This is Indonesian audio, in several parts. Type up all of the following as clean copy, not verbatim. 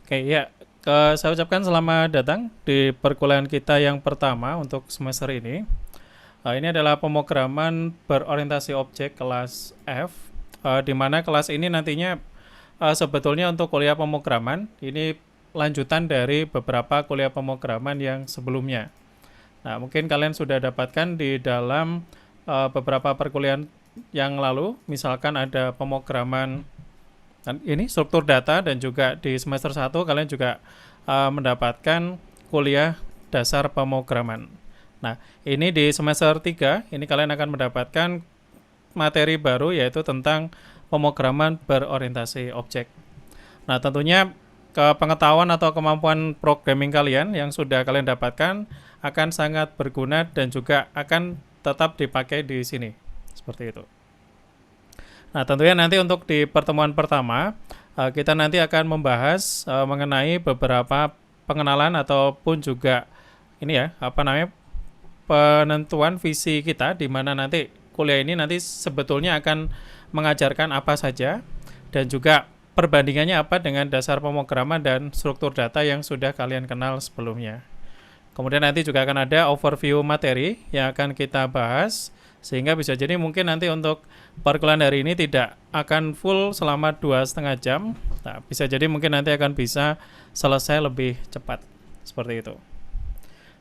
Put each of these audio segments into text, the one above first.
Oke, ya. Saya ucapkan selamat datang di perkuliahan kita yang pertama untuk semester ini. Ini adalah pemrograman berorientasi objek kelas F, di mana kelas ini nantinya sebetulnya untuk kuliah pemrograman. Ini lanjutan dari beberapa kuliah pemrograman yang sebelumnya. Nah, mungkin kalian sudah dapatkan di dalam beberapa perkuliahan yang lalu, misalkan ada pemrograman dan ini struktur data, dan juga di semester 1 kalian juga mendapatkan kuliah dasar pemrograman. Nah, ini di semester 3 ini kalian akan mendapatkan materi baru, yaitu tentang pemrograman berorientasi objek. Nah, tentunya pengetahuan atau kemampuan programming kalian yang sudah kalian dapatkan akan sangat berguna dan juga akan tetap dipakai di sini. Seperti itu. Nah, tentunya nanti untuk di pertemuan pertama, kita nanti akan membahas mengenai beberapa pengenalan ataupun juga ini ya, penentuan visi kita, di mana nanti kuliah ini nanti sebetulnya akan mengajarkan apa saja dan juga perbandingannya apa dengan dasar pemrograman dan struktur data yang sudah kalian kenal sebelumnya. Kemudian nanti juga akan ada overview materi yang akan kita bahas, sehingga bisa jadi mungkin nanti untuk perkuliahan hari ini tidak akan full selama 2,5 jam. Nah, bisa jadi mungkin nanti akan bisa selesai lebih cepat. Seperti itu.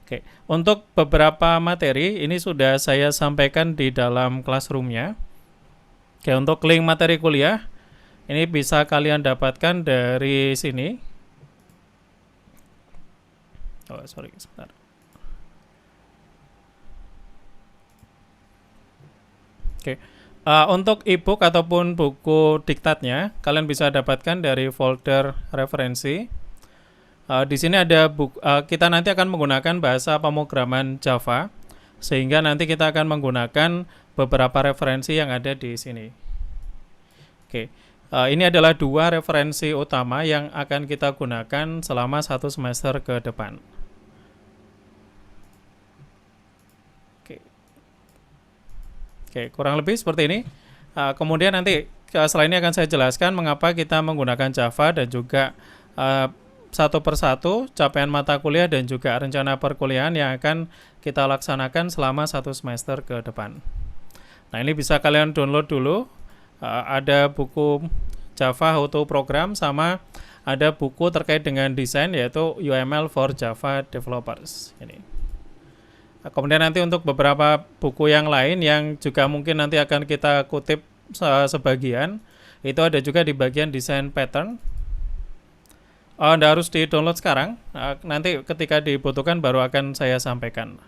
Oke, untuk beberapa materi ini sudah saya sampaikan di dalam classroom-nya. Oke, untuk link materi kuliah ini bisa kalian dapatkan dari sini. Oh, sorry, sebentar. Oke, untuk ebook ataupun buku diktatnya kalian bisa dapatkan dari folder referensi. Di sini ada kita nanti akan menggunakan bahasa pemrograman Java, sehingga nanti kita akan menggunakan beberapa referensi yang ada di sini. Oke, ini adalah 2 referensi utama yang akan kita gunakan selama 1 semester ke depan. Oke, kurang lebih seperti ini. Kemudian nanti setelah ini akan saya jelaskan mengapa kita menggunakan Java, dan juga satu persatu capaian mata kuliah dan juga rencana perkuliahan yang akan kita laksanakan selama 1 semester ke depan. Nah, ini bisa kalian download dulu. Ada buku Java How to Program, sama ada buku terkait dengan desain, yaitu UML for Java Developers. Ini. Kemudian nanti untuk beberapa buku yang lain yang juga mungkin nanti akan kita kutip sebagian, itu ada juga di bagian desain pattern. Anda harus di-download sekarang, nanti ketika dibutuhkan baru akan saya sampaikan.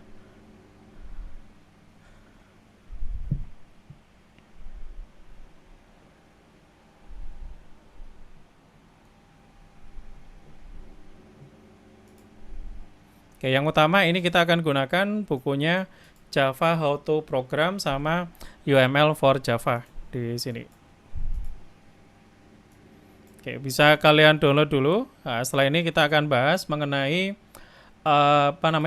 Oke, yang utama ini kita akan gunakan bukunya Java How to Program sama UML for Java di sini. Oke, bisa kalian download dulu. Nah, setelah ini kita akan bahas mengenai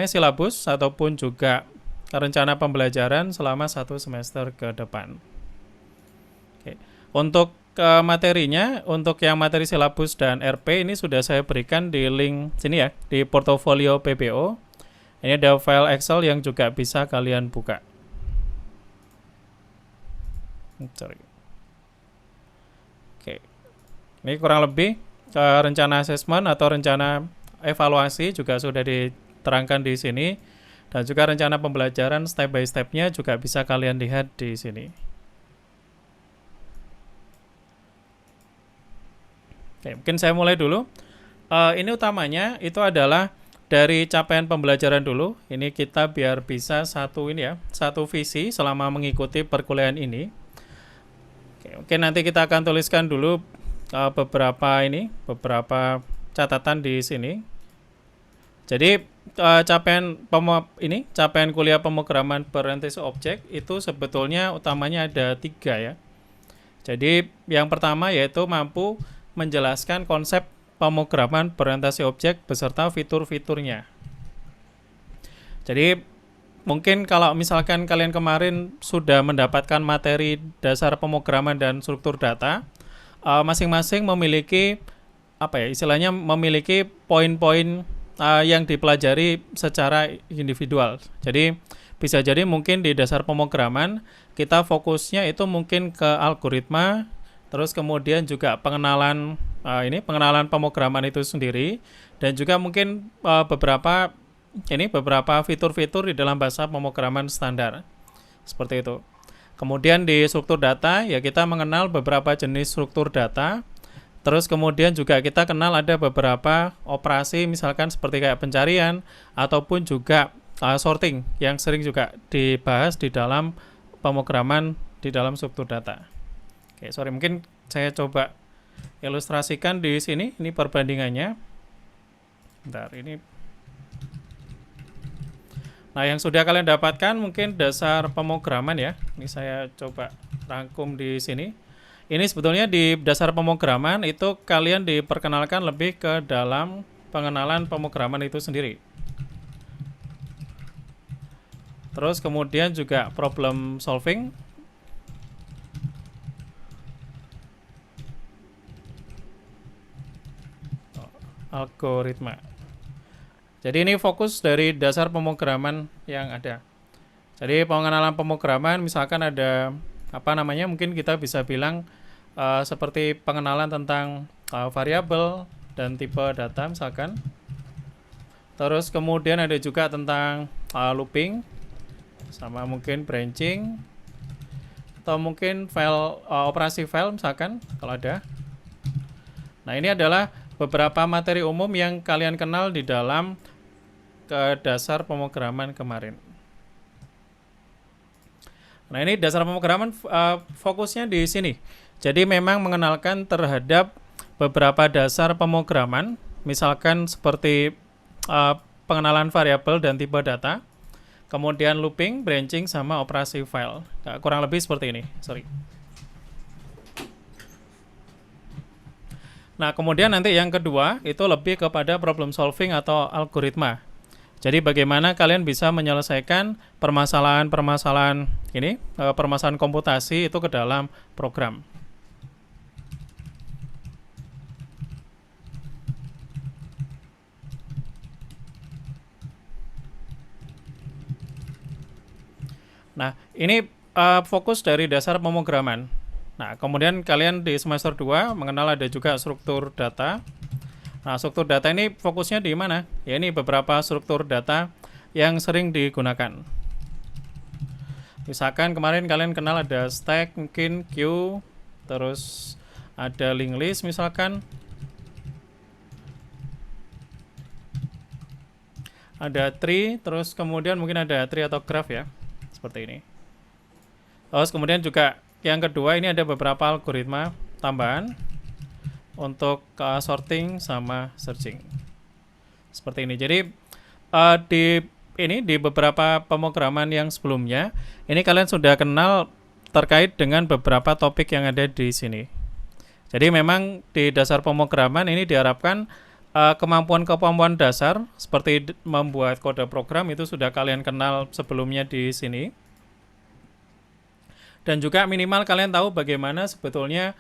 silabus ataupun juga rencana pembelajaran selama 1 semester ke depan. Oke, untuk materinya, untuk yang materi silabus dan RP ini sudah saya berikan di link sini ya, di portofolio PPO. Ini ada file Excel yang juga bisa kalian buka. Sorry. Oke, ini kurang lebih rencana asesmen atau rencana evaluasi juga sudah diterangkan di sini, dan juga rencana pembelajaran step by step-nya juga bisa kalian lihat di sini. Oke, mungkin saya mulai dulu. Ini utamanya itu adalah dari capaian pembelajaran dulu. Ini kita biar bisa satu visi selama mengikuti perkuliahan ini. Oke, mungkin nanti kita akan tuliskan dulu beberapa catatan di sini. Jadi capaian kuliah pemrograman berorientasi objek itu sebetulnya utamanya ada 3 ya. Jadi yang pertama yaitu mampu menjelaskan konsep pemrograman berorientasi objek beserta fitur-fiturnya. Jadi mungkin kalau misalkan kalian kemarin sudah mendapatkan materi dasar pemrograman dan struktur data, masing-masing memiliki apa ya, istilahnya memiliki poin-poin yang dipelajari secara individual. Jadi bisa jadi mungkin di dasar pemrograman kita fokusnya itu mungkin ke algoritma, terus kemudian juga pengenalan pengenalan pemrograman itu sendiri, dan juga mungkin beberapa fitur-fitur di dalam bahasa pemrograman standar seperti itu. Kemudian di struktur data ya kita mengenal beberapa jenis struktur data. Terus kemudian juga kita kenal ada beberapa operasi misalkan seperti kayak pencarian ataupun juga sorting yang sering juga dibahas di dalam pemrograman di dalam struktur data. Oke, mungkin saya coba ilustrasikan di sini. Ini perbandingannya. Bentar, ini. Nah, yang sudah kalian dapatkan mungkin dasar pemrograman ya. Ini saya coba rangkum di sini. Ini sebetulnya di dasar pemrograman itu kalian diperkenalkan lebih ke dalam pengenalan pemrograman itu sendiri. Terus kemudian juga problem solving. Algoritma. Jadi ini fokus dari dasar pemrograman yang ada. Jadi pengenalan pemrograman misalkan ada mungkin kita bisa bilang seperti pengenalan tentang variabel dan tipe data misalkan. Terus kemudian ada juga tentang looping, sama mungkin branching, atau mungkin operasi file misalkan kalau ada. Nah, ini adalah beberapa materi umum yang kalian kenal di dalam dasar pemrograman kemarin. Nah, ini dasar pemrograman fokusnya di sini. Jadi memang mengenalkan terhadap beberapa dasar pemrograman, misalkan seperti pengenalan variabel dan tipe data, kemudian looping, branching, sama operasi file. Kurang lebih seperti ini. Nah, kemudian nanti yang kedua itu lebih kepada problem solving atau algoritma. Jadi bagaimana kalian bisa menyelesaikan permasalahan-permasalahan permasalahan komputasi itu ke dalam program. Nah, ini fokus dari dasar pemrograman. Nah, kemudian kalian di semester 2 mengenal ada juga struktur data. Nah, struktur data ini fokusnya di mana? Ya, ini beberapa struktur data yang sering digunakan. Misalkan kemarin kalian kenal ada stack, mungkin queue, terus ada linked list misalkan. Ada tree, terus kemudian mungkin ada tree atau graph ya. Seperti ini. Terus kemudian juga yang kedua ini ada beberapa algoritma tambahan untuk sorting sama searching. Seperti ini. Jadi di beberapa pemrograman yang sebelumnya, ini kalian sudah kenal terkait dengan beberapa topik yang ada di sini. Jadi memang di dasar pemrograman ini diharapkan kemampuan-kemampuan dasar seperti membuat kode program itu sudah kalian kenal sebelumnya di sini. Dan juga minimal kalian tahu bagaimana sebetulnya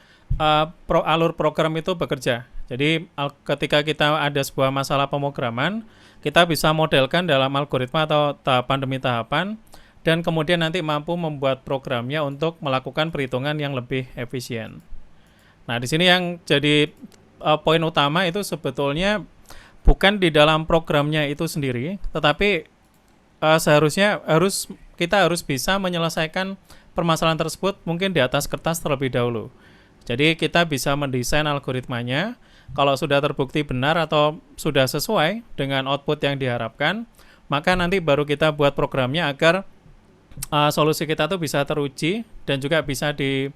alur program itu bekerja. Jadi ketika kita ada sebuah masalah pemrograman, kita bisa modelkan dalam algoritma atau tahapan demi tahapan, dan kemudian nanti mampu membuat programnya untuk melakukan perhitungan yang lebih efisien. Nah, di sini yang jadi poin utama itu sebetulnya bukan di dalam programnya itu sendiri, tetapi kita harus bisa menyelesaikan permasalahan tersebut mungkin di atas kertas terlebih dahulu. Jadi kita bisa mendesain algoritmanya. Kalau sudah terbukti benar atau sudah sesuai dengan output yang diharapkan, maka nanti baru kita buat programnya agar solusi kita tuh bisa teruji dan juga bisa di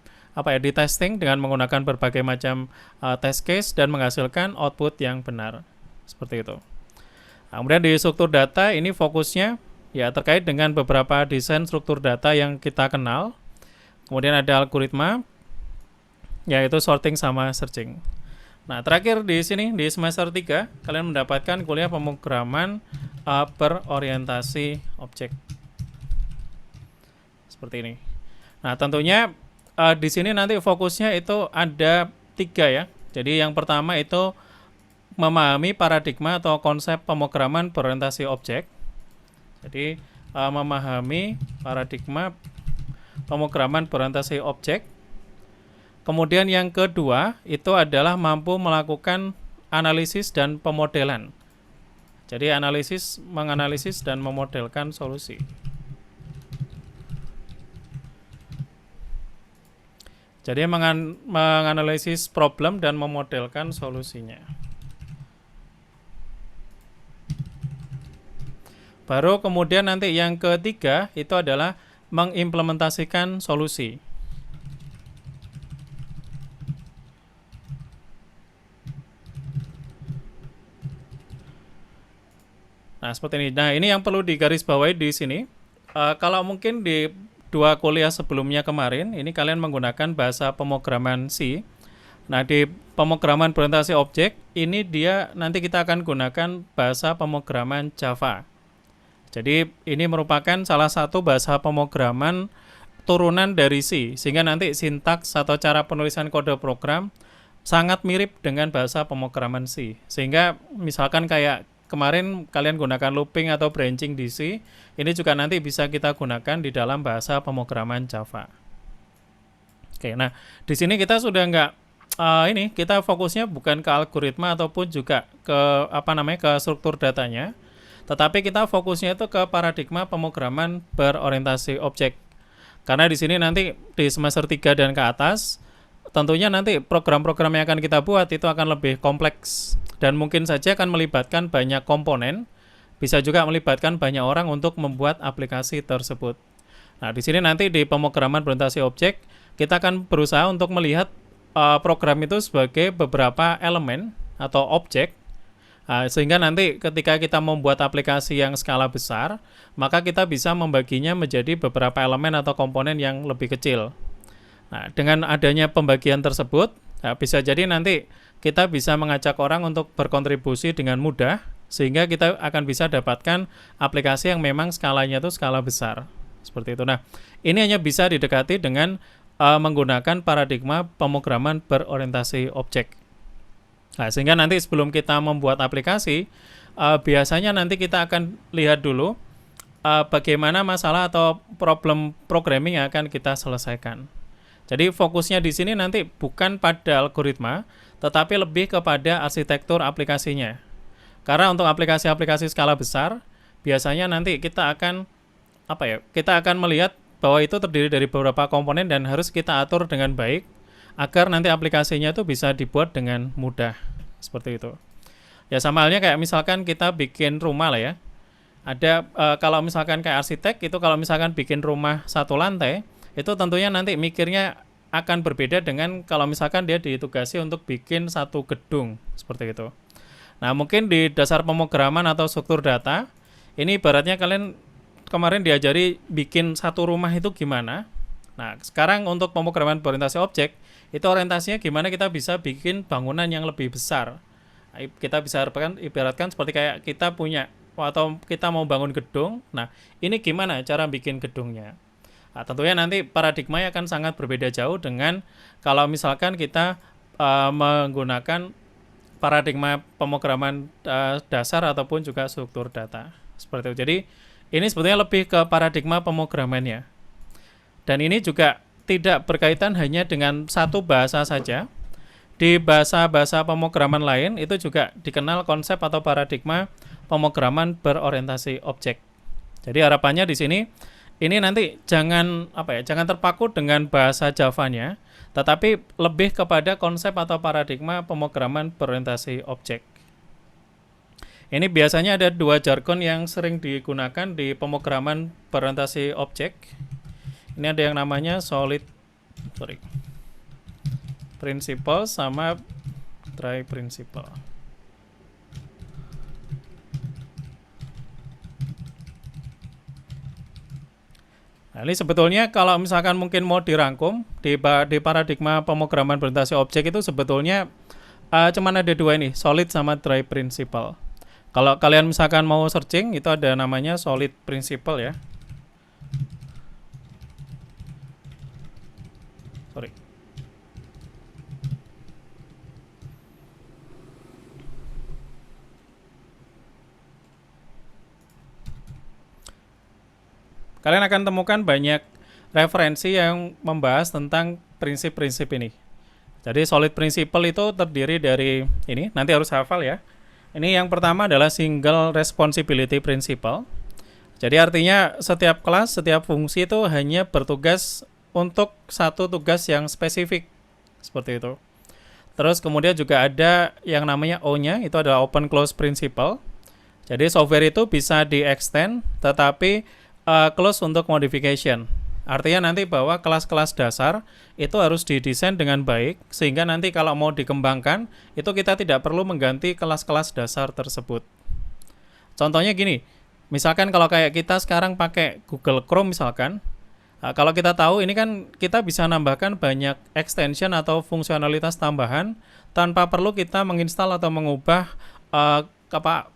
testing dengan menggunakan berbagai macam test case dan menghasilkan output yang benar. Seperti itu. Nah, kemudian di struktur data ini fokusnya ya terkait dengan beberapa desain struktur data yang kita kenal. Kemudian ada algoritma, yaitu sorting sama searching. Nah, terakhir di sini di semester 3 kalian mendapatkan kuliah pemrograman berorientasi objek. Seperti ini. Nah, tentunya di sini nanti fokusnya itu ada 3 ya. Jadi yang pertama itu memahami paradigma atau konsep pemrograman berorientasi objek. Jadi memahami paradigma pemrograman berorientasi objek. Kemudian yang kedua itu adalah mampu melakukan analisis dan pemodelan. Jadi menganalisis dan memodelkan solusi. Jadi menganalisis problem dan memodelkan solusinya. Baru kemudian nanti yang ketiga itu adalah mengimplementasikan solusi. Nah, seperti ini. Nah, ini yang perlu digarisbawahi di sini. Kalau mungkin di 2 kuliah sebelumnya kemarin, ini kalian menggunakan bahasa pemrograman C. Nah, di pemrograman berorientasi objek, ini dia nanti kita akan gunakan bahasa pemrograman Java. Jadi, ini merupakan salah satu bahasa pemrograman turunan dari C, sehingga nanti sintaks atau cara penulisan kode program sangat mirip dengan bahasa pemrograman C. Sehingga misalkan kayak kemarin kalian gunakan looping atau branching di C, ini juga nanti bisa kita gunakan di dalam bahasa pemrograman Java. Oke, nah di sini kita sudah kita fokusnya bukan ke algoritma ataupun juga ke ke struktur datanya, tetapi kita fokusnya itu ke paradigma pemrograman berorientasi objek. Karena di sini nanti di semester 3 dan ke atas, tentunya nanti program-program yang akan kita buat itu akan lebih kompleks dan mungkin saja akan melibatkan banyak komponen, bisa juga melibatkan banyak orang untuk membuat aplikasi tersebut. Nah, di sini nanti di pemrograman berorientasi objek, kita akan berusaha untuk melihat program itu sebagai beberapa elemen atau objek, sehingga nanti ketika kita membuat aplikasi yang skala besar, maka kita bisa membaginya menjadi beberapa elemen atau komponen yang lebih kecil. Nah, dengan adanya pembagian tersebut, bisa jadi nanti kita bisa mengajak orang untuk berkontribusi dengan mudah, sehingga kita akan bisa dapatkan aplikasi yang memang skalanya itu skala besar. Seperti itu. Nah, ini hanya bisa didekati dengan menggunakan paradigma pemrograman berorientasi objek. Nah, sehingga nanti sebelum kita membuat aplikasi, biasanya nanti kita akan lihat dulu bagaimana masalah atau problem programming yang akan kita selesaikan. Jadi fokusnya di sini nanti bukan pada algoritma, tetapi lebih kepada arsitektur aplikasinya. Karena untuk aplikasi-aplikasi skala besar, biasanya nanti kita akan melihat bahwa itu terdiri dari beberapa komponen dan harus kita atur dengan baik agar nanti aplikasinya itu bisa dibuat dengan mudah. Seperti itu. Ya sama halnya kayak misalkan kita bikin rumah lah ya. Ada kalau misalkan kayak arsitek itu kalau misalkan bikin rumah 1 lantai, itu tentunya nanti mikirnya akan berbeda dengan kalau misalkan dia ditugasi untuk bikin 1 gedung seperti itu. Nah, mungkin di dasar pemrograman atau struktur data, ini ibaratnya kalian kemarin diajari bikin 1 rumah itu gimana. Nah, sekarang untuk pemrograman berorientasi objek, itu orientasinya gimana kita bisa bikin bangunan yang lebih besar. Kita bisa ibaratkan seperti kayak kita punya atau kita mau bangun gedung. Nah, ini gimana cara bikin gedungnya? Nah, tentunya nanti paradigmanya akan sangat berbeda jauh dengan kalau misalkan kita menggunakan paradigma pemrograman dasar ataupun juga struktur data. Seperti itu. Jadi, ini sebetulnya lebih ke paradigma pemrogramannya. Dan ini juga tidak berkaitan hanya dengan satu bahasa saja. Di bahasa-bahasa pemrograman lain itu juga dikenal konsep atau paradigma pemrograman berorientasi objek. Jadi harapannya di sini ini nanti jangan terpaku dengan bahasa Javanya, tetapi lebih kepada konsep atau paradigma pemrograman berorientasi objek. Ini biasanya ada 2 jargon yang sering digunakan di pemrograman berorientasi objek. Ini ada yang namanya principle sama dry principle. Nah, ini sebetulnya kalau misalkan mungkin mau dirangkum di paradigma pemrograman berorientasi objek itu sebetulnya cuman ada 2 ini, solid sama dry principle. Kalau kalian misalkan mau searching itu ada namanya solid principle ya. kalian akan temukan banyak referensi yang membahas tentang prinsip-prinsip ini. Jadi solid principle itu terdiri dari ini, nanti harus hafal ya. Ini yang pertama adalah single responsibility principle. Jadi artinya setiap kelas, setiap fungsi itu hanya bertugas untuk satu tugas yang spesifik. Seperti itu. Terus kemudian juga ada yang namanya O-nya, itu adalah open close principle. Jadi software itu bisa di-extend, tetapi close untuk modification. Artinya nanti bahwa kelas-kelas dasar itu harus didesain dengan baik, sehingga nanti kalau mau dikembangkan, itu kita tidak perlu mengganti kelas-kelas dasar tersebut. Contohnya gini, misalkan kalau kayak kita sekarang pakai Google Chrome misalkan, kalau kita tahu ini kan kita bisa nambahkan banyak extension atau fungsionalitas tambahan tanpa perlu kita menginstal atau mengubah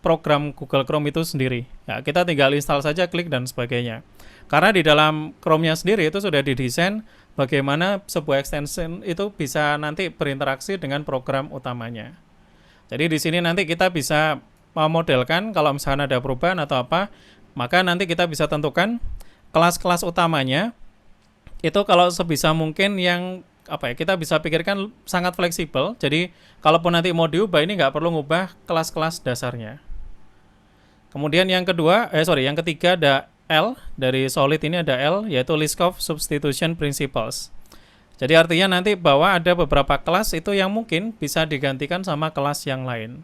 program Google Chrome itu sendiri. Ya, kita tinggal install saja, klik dan sebagainya. Karena di dalam Chrome-nya sendiri itu sudah didesain bagaimana sebuah extension itu bisa nanti berinteraksi dengan program utamanya. Jadi di sini nanti kita bisa memodelkan kalau misalnya ada perubahan atau apa, maka nanti kita bisa tentukan kelas-kelas utamanya itu kalau sebisa mungkin yang kita bisa pikirkan sangat fleksibel. Jadi kalaupun nanti mau diubah, ini nggak perlu ngubah kelas-kelas dasarnya. Kemudian yang ketiga ada L, dari solid ini ada L, yaitu list of substitution principles. Jadi artinya nanti bahwa ada beberapa kelas itu yang mungkin bisa digantikan sama kelas yang lain.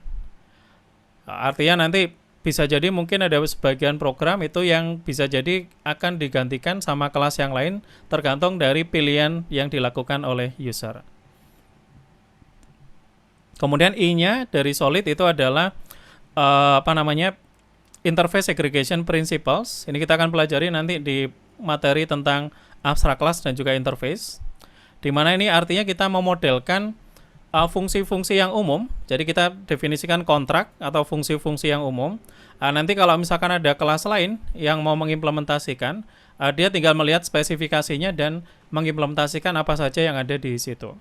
Artinya nanti bisa jadi mungkin ada sebagian program itu yang bisa jadi akan digantikan sama kelas yang lain tergantung dari pilihan yang dilakukan oleh user. Kemudian I-nya dari solid itu adalah interface segregation principles. Ini kita akan pelajari nanti di materi tentang abstract class dan juga interface. Di mana ini artinya kita memodelkan fungsi-fungsi yang umum. Jadi kita definisikan kontrak atau fungsi-fungsi yang umum. Nanti kalau misalkan ada kelas lain yang mau mengimplementasikan, dia tinggal melihat spesifikasinya dan mengimplementasikan apa saja yang ada di situ.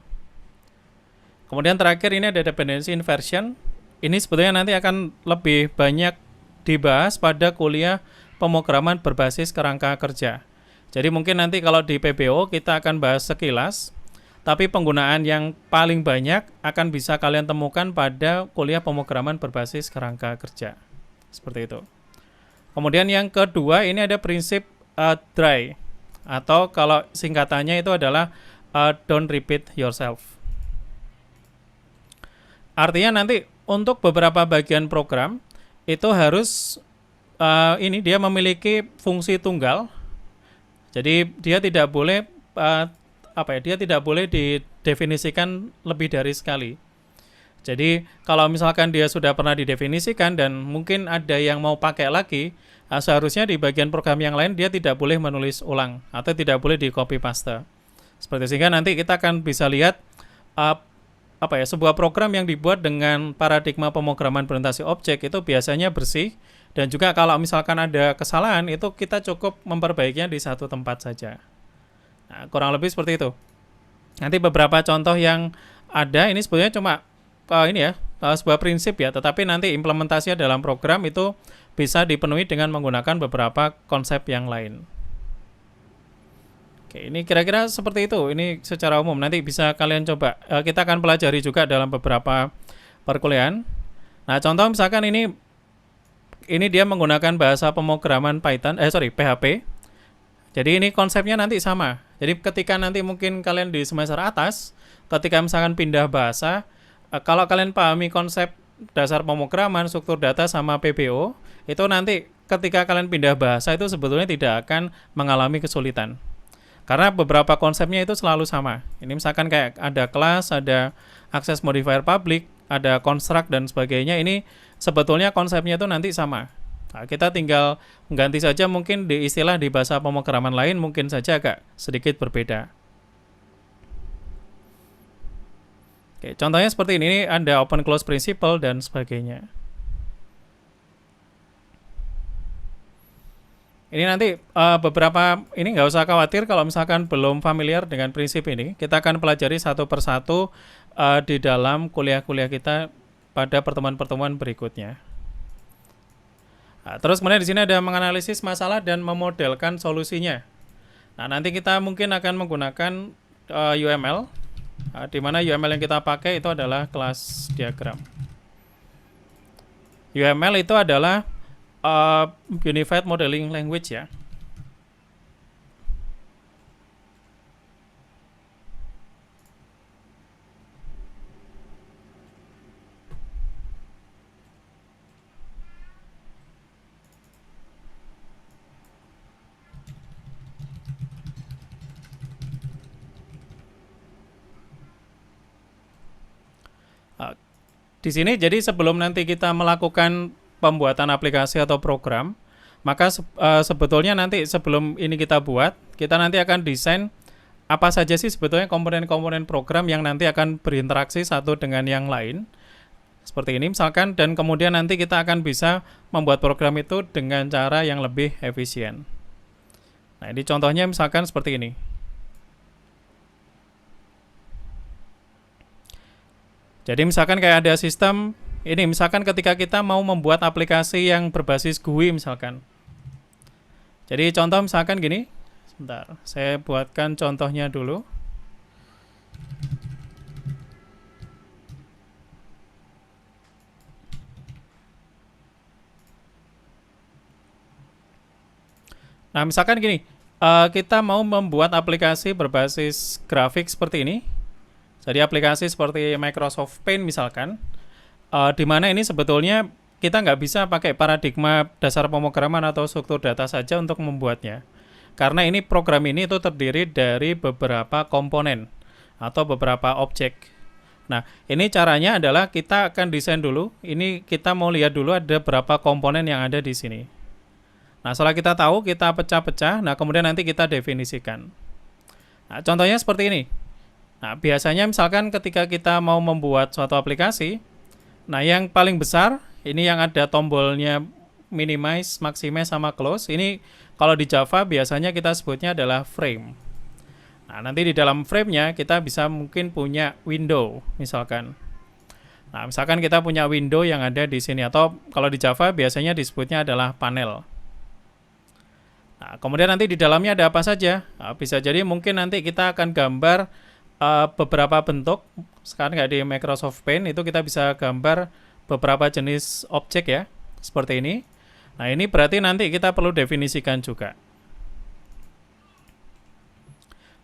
Kemudian terakhir ini ada dependency inversion. Ini sebetulnya nanti akan lebih banyak dibahas pada kuliah pemrograman berbasis kerangka kerja. Jadi mungkin nanti kalau di PBO kita akan bahas sekilas, tapi penggunaan yang paling banyak akan bisa kalian temukan pada kuliah pemrograman berbasis kerangka kerja. Seperti itu. Kemudian yang kedua ini ada prinsip DRY, atau kalau singkatannya itu adalah don't repeat yourself. Artinya nanti untuk beberapa bagian program itu harus dia memiliki fungsi tunggal. Jadi dia tidak boleh dia tidak boleh didefinisikan lebih dari sekali. Jadi kalau misalkan dia sudah pernah didefinisikan dan mungkin ada yang mau pakai lagi, seharusnya di bagian program yang lain dia tidak boleh menulis ulang atau tidak boleh di copy paste. Seperti sehingga nanti kita akan bisa lihat sebuah program yang dibuat dengan paradigma pemrograman berorientasi objek itu biasanya bersih, dan juga kalau misalkan ada kesalahan itu kita cukup memperbaikinya di satu tempat saja. Nah, kurang lebih seperti itu. Nanti beberapa contoh yang ada ini sebetulnya cuma sebuah prinsip ya, tetapi nanti implementasinya dalam program itu bisa dipenuhi dengan menggunakan beberapa konsep yang lain. Oke, ini kira-kira seperti itu. Ini secara umum nanti bisa kalian coba. Kita akan pelajari juga dalam beberapa perkuliahan. Nah, contoh misalkan ini dia menggunakan bahasa pemrograman PHP. Jadi ini konsepnya nanti sama. Jadi ketika nanti mungkin kalian di semester atas, ketika misalkan pindah bahasa, kalau kalian pahami konsep dasar pemrograman, struktur data sama PBO, itu nanti ketika kalian pindah bahasa itu sebetulnya tidak akan mengalami kesulitan. Karena beberapa konsepnya itu selalu sama. Ini misalkan kayak ada kelas, ada access modifier public, ada construct dan sebagainya. Ini sebetulnya konsepnya itu nanti sama. Nah, kita tinggal mengganti saja mungkin di istilah di bahasa pemrograman lain mungkin saja agak sedikit berbeda. Oke, contohnya seperti ini ada open close principle dan sebagainya. Ini nanti beberapa ini nggak usah khawatir kalau misalkan belum familiar dengan prinsip ini. Kita akan pelajari satu persatu di dalam kuliah-kuliah kita pada pertemuan-pertemuan berikutnya. Nah, terus kemudian di sini ada menganalisis masalah dan memodelkan solusinya. Nah, nanti kita mungkin akan menggunakan UML, di mana UML yang kita pakai itu adalah kelas diagram. UML itu adalah Unified Modeling Language ya. Di sini jadi sebelum nanti kita melakukan pembuatan aplikasi atau program, maka sebetulnya nanti sebelum ini kita buat, kita nanti akan desain apa saja sih sebetulnya komponen-komponen program yang nanti akan berinteraksi satu dengan yang lain. Seperti ini misalkan, dan kemudian nanti kita akan bisa membuat program itu dengan cara yang lebih efisien. Nah, ini contohnya misalkan seperti ini. Jadi misalkan kayak ada sistem ini, misalkan ketika kita mau membuat aplikasi yang berbasis GUI misalkan. Jadi contoh misalkan gini, sebentar, saya buatkan contohnya dulu. Nah misalkan gini, kita mau membuat aplikasi berbasis grafik seperti ini. Jadi aplikasi seperti Microsoft Paint misalkan, di mana ini sebetulnya kita nggak bisa pakai paradigma dasar pemrograman atau struktur data saja untuk membuatnya. Karena ini program ini itu terdiri dari beberapa komponen atau beberapa objek. Nah, ini caranya adalah kita akan desain dulu. Ini kita mau lihat dulu ada berapa komponen yang ada di sini. Nah, setelah kita tahu, kita pecah-pecah. Nah, kemudian nanti kita definisikan. Nah, contohnya seperti ini. Nah, biasanya misalkan ketika kita mau membuat suatu aplikasi, nah yang paling besar, ini yang ada tombolnya minimize, maximize, sama close. Ini kalau di Java biasanya kita sebutnya adalah frame. Nah, nanti di dalam frame-nya kita bisa mungkin punya window, misalkan. Nah, misalkan kita punya window yang ada di sini, atau kalau di Java biasanya disebutnya adalah panel. Nah, kemudian nanti di dalamnya ada apa saja? Nah, bisa jadi mungkin nanti kita akan gambar beberapa bentuk. Sekarang nggak di Microsoft Paint itu kita bisa gambar beberapa jenis objek ya, seperti ini. Nah, ini berarti nanti kita perlu definisikan juga.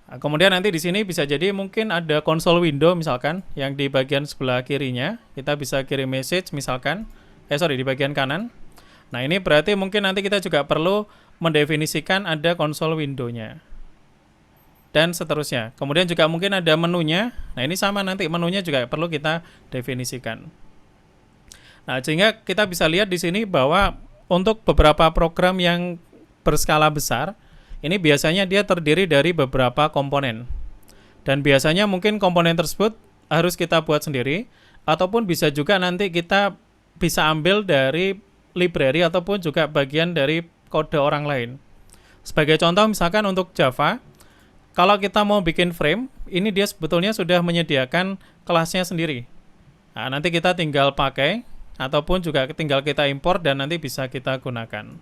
Nah, kemudian nanti di sini bisa jadi mungkin ada console window misalkan, yang di bagian sebelah kirinya kita bisa kirim message misalkan, di bagian kanan. Nah, ini berarti mungkin nanti kita juga perlu mendefinisikan ada console window-nya. Dan seterusnya. Kemudian juga mungkin ada menunya. Nah, ini sama nanti menunya juga perlu kita definisikan. Nah, sehingga kita bisa lihat di sini bahwa untuk beberapa program yang berskala besar, ini biasanya dia terdiri dari beberapa komponen. Dan biasanya mungkin komponen tersebut harus kita buat sendiri, ataupun bisa juga nanti kita bisa ambil dari library ataupun juga bagian dari kode orang lain. Sebagai contoh misalkan untuk Java, kalau kita mau bikin frame, ini dia sebetulnya sudah menyediakan kelasnya sendiri. Nah, nanti kita tinggal pakai, ataupun juga tinggal kita import dan nanti bisa kita gunakan.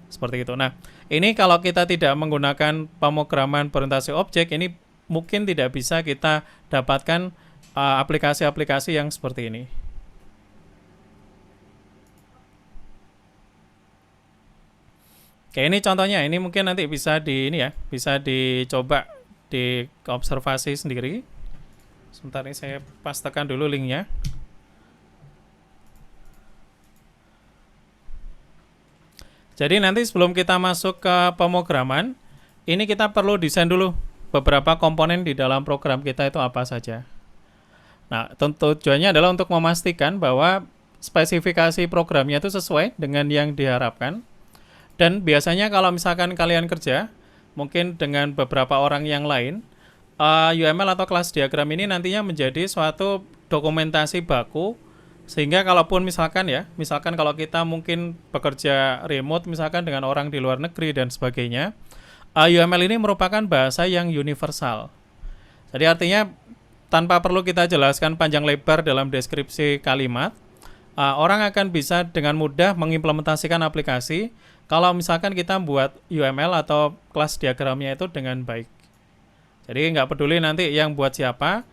Seperti itu. Nah, ini kalau kita tidak menggunakan pemrograman berorientasi objek, ini mungkin tidak bisa kita dapatkan aplikasi-aplikasi yang seperti ini. Oke, ini contohnya. Ini mungkin nanti bisa bisa dicoba di observasi sendiri. Sebentar ini saya pastekan dulu linknya. Jadi nanti sebelum kita masuk ke pemrograman, ini kita perlu desain dulu beberapa komponen di dalam program kita itu apa saja. Nah, tujuannya adalah untuk memastikan bahwa spesifikasi programnya itu sesuai dengan yang diharapkan. Dan biasanya kalau misalkan kalian kerja, mungkin dengan beberapa orang yang lain, UML atau kelas diagram ini nantinya menjadi suatu dokumentasi baku, sehingga kalaupun misalkan kalau kita mungkin bekerja remote misalkan dengan orang di luar negeri dan sebagainya, UML ini merupakan bahasa yang universal. Jadi artinya tanpa perlu kita jelaskan panjang lebar dalam deskripsi kalimat, orang akan bisa dengan mudah mengimplementasikan aplikasi kalau misalkan kita buat UML atau kelas diagramnya itu dengan baik. Jadi nggak peduli nanti yang buat siapa,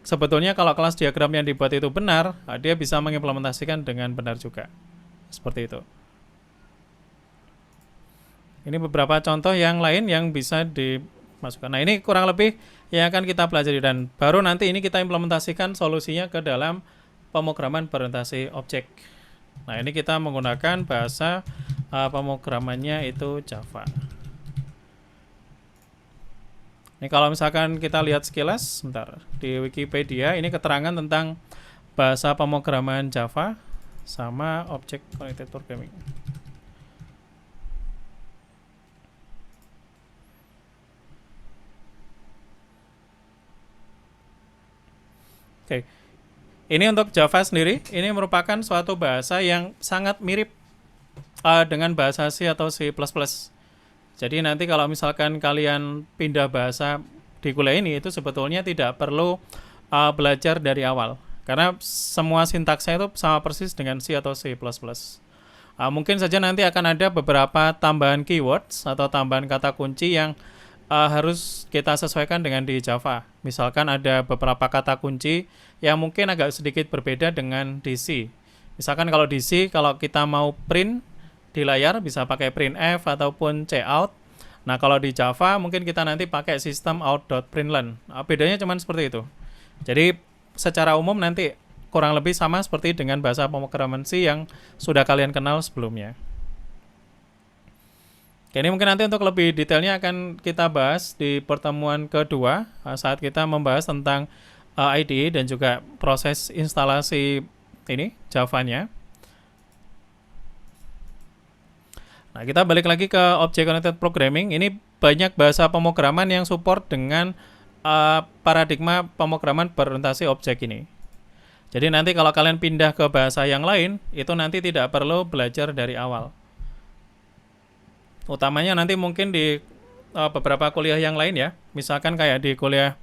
sebetulnya kalau kelas diagram yang dibuat itu benar, dia bisa mengimplementasikan dengan benar juga. Seperti itu. Ini beberapa contoh yang lain yang bisa dimasukkan. Nah, ini kurang lebih yang akan kita pelajari, dan baru nanti ini kita implementasikan solusinya ke dalam pemrograman berorientasi objek. Nah, ini kita menggunakan bahasa pemrogramannya itu Java. Ini kalau misalkan kita lihat sekilas, sebentar, di Wikipedia ini keterangan tentang bahasa pemrograman Java sama Object Oriented Programming. Oke. Ini untuk Java sendiri, ini merupakan suatu bahasa yang sangat mirip dengan bahasa C atau C++. Jadi nanti kalau misalkan kalian pindah bahasa di kuliah ini, itu sebetulnya tidak perlu belajar dari awal, karena semua sintaksnya itu sama persis dengan C atau C++. Mungkin saja nanti akan ada beberapa tambahan keywords atau tambahan kata kunci yang harus kita sesuaikan dengan di Java. Misalkan ada beberapa kata kunci yang mungkin agak sedikit berbeda dengan di C. Misalkan kalau di C, kalau kita mau print di layar bisa pakai printf ataupun cout. Nah, kalau di Java mungkin kita nanti pakai sistem out.println. Bedanya cuma seperti itu. Jadi secara umum nanti kurang lebih sama seperti dengan bahasa pemrograman C yang sudah kalian kenal sebelumnya. Oke, ini mungkin nanti untuk lebih detailnya akan kita bahas di pertemuan kedua saat kita membahas tentang IDE dan juga proses instalasi ini Java-nya. Nah, kita balik lagi ke Object Oriented Programming. Ini banyak bahasa pemrograman yang support dengan paradigma pemrograman berorientasi objek ini. Jadi nanti kalau kalian pindah ke bahasa yang lain, itu nanti tidak perlu belajar dari awal. Utamanya nanti mungkin di beberapa kuliah yang lain ya, misalkan kayak di kuliah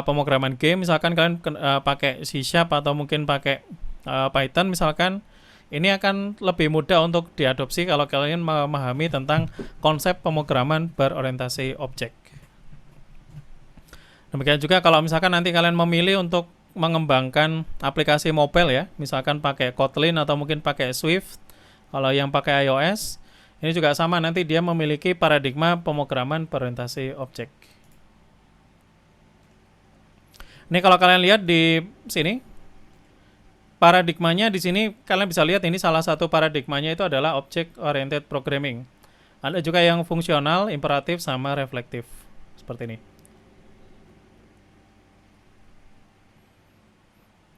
pemrograman game, misalkan kalian pakai C# atau mungkin pakai Python misalkan, ini akan lebih mudah untuk diadopsi kalau kalian memahami tentang konsep pemrograman berorientasi objek. Demikian juga kalau misalkan nanti kalian memilih untuk mengembangkan aplikasi mobile ya, misalkan pakai Kotlin atau mungkin pakai Swift, kalau yang pakai iOS, ini juga sama, nanti dia memiliki paradigma pemrograman berorientasi objek. Ini kalau kalian lihat di sini, paradigmanya di sini kalian bisa lihat ini salah satu paradigmanya itu adalah Object Oriented Programming. Ada juga yang fungsional, imperatif, sama reflektif. Seperti ini.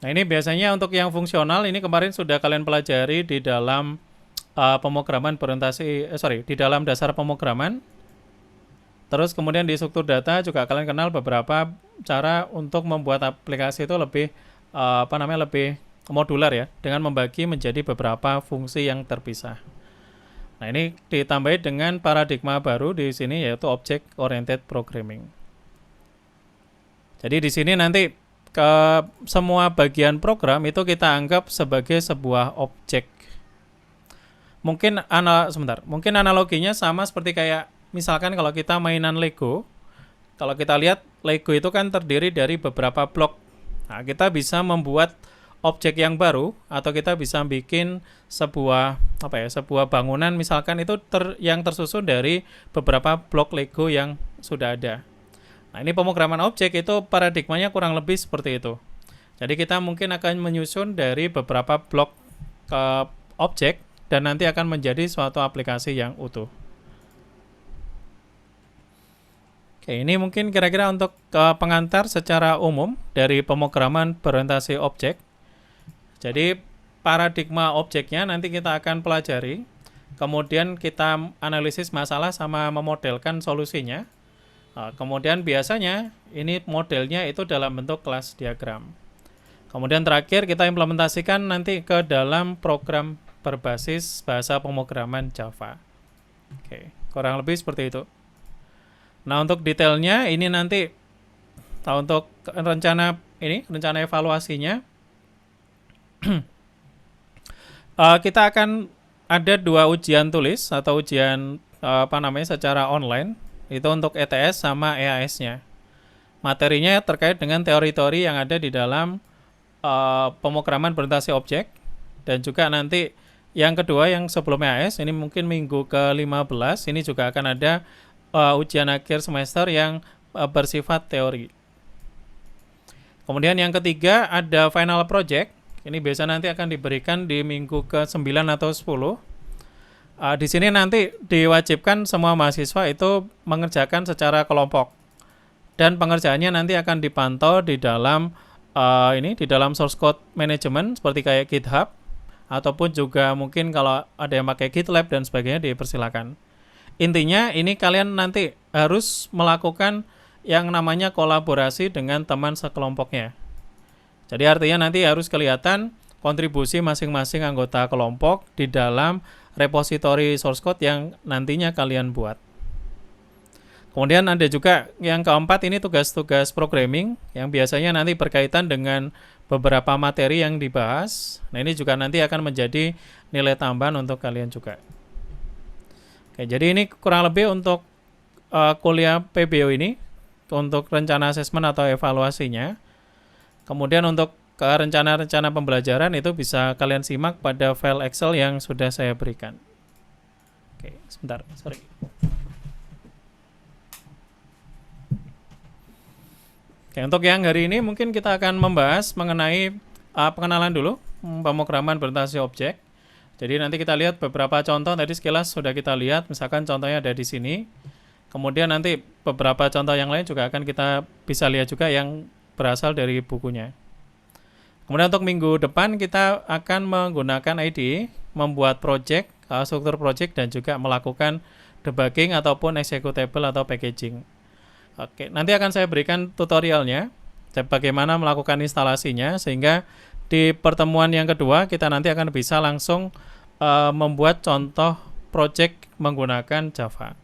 Nah, ini biasanya untuk yang fungsional, ini kemarin sudah kalian pelajari di dalam pemrograman berorientasi, di dalam dasar pemrograman. Terus kemudian di struktur data juga kalian kenal beberapa cara untuk membuat aplikasi itu lebih lebih modular ya, dengan membagi menjadi beberapa fungsi yang terpisah. Nah, ini ditambahi dengan paradigma baru di sini yaitu Object Oriented Programming. Jadi di sini nanti ke semua bagian program itu kita anggap sebagai sebuah objek. Mungkin analoginya sama seperti kayak misalkan kalau kita mainan Lego. Kalau kita lihat Lego itu kan terdiri dari beberapa blok. Nah, kita bisa membuat objek yang baru atau kita bisa bikin sebuah sebuah bangunan misalkan itu yang tersusun dari beberapa blok Lego yang sudah ada. Nah, ini pemrograman objek itu paradigmanya kurang lebih seperti itu. Jadi kita mungkin akan menyusun dari beberapa blok objek dan nanti akan menjadi suatu aplikasi yang utuh. Oke, ini mungkin kira-kira untuk pengantar secara umum dari pemrograman berorientasi objek. Jadi paradigma objeknya nanti kita akan pelajari, kemudian kita analisis masalah sama memodelkan solusinya. Kemudian biasanya ini modelnya itu dalam bentuk kelas diagram. Kemudian terakhir kita implementasikan nanti ke dalam program berbasis bahasa pemrograman Java. Oke, kurang lebih seperti itu. Nah, untuk detailnya ini nanti untuk rencana evaluasinya Kita akan ada dua ujian tulis atau ujian secara online itu untuk ETS sama EAS-nya. Materinya terkait dengan teori-teori yang ada di dalam pemrograman berorientasi objek, dan juga nanti yang kedua yang sebelum EAS ini mungkin minggu ke-15 ini juga akan ada ujian akhir semester yang bersifat teori. Kemudian yang ketiga ada final project. Ini biasa nanti akan diberikan di minggu ke-9 atau 10. Di sini nanti diwajibkan semua mahasiswa itu mengerjakan secara kelompok. Dan pengerjaannya nanti akan dipantau di dalam di dalam source code management seperti kayak GitHub, ataupun juga mungkin kalau ada yang pakai GitLab dan sebagainya dipersilakan. Intinya ini kalian nanti harus melakukan yang namanya kolaborasi dengan teman sekelompoknya. Jadi artinya nanti harus kelihatan kontribusi masing-masing anggota kelompok di dalam repository source code yang nantinya kalian buat. Kemudian ada juga yang keempat, ini tugas-tugas programming yang biasanya nanti berkaitan dengan beberapa materi yang dibahas. Nah, ini juga nanti akan menjadi nilai tambahan untuk kalian juga. Oke, jadi ini kurang lebih untuk kuliah PBO ini, untuk rencana asesmen atau evaluasinya. Kemudian untuk rencana-rencana pembelajaran itu bisa kalian simak pada file Excel yang sudah saya berikan. Oke, sebentar, sorry. Oke, untuk yang hari ini mungkin kita akan membahas mengenai pengenalan dulu pemrograman berorientasi objek. Jadi nanti kita lihat beberapa contoh, tadi sekilas sudah kita lihat, misalkan contohnya ada di sini. Kemudian nanti beberapa contoh yang lain juga akan kita bisa lihat juga yang berasal dari bukunya. Kemudian untuk minggu depan kita akan menggunakan IDE, membuat project, struktur project, dan juga melakukan debugging ataupun executable atau packaging. Oke, nanti akan saya berikan tutorialnya bagaimana melakukan instalasinya, sehingga di pertemuan yang kedua kita nanti akan bisa langsung membuat contoh project menggunakan Java.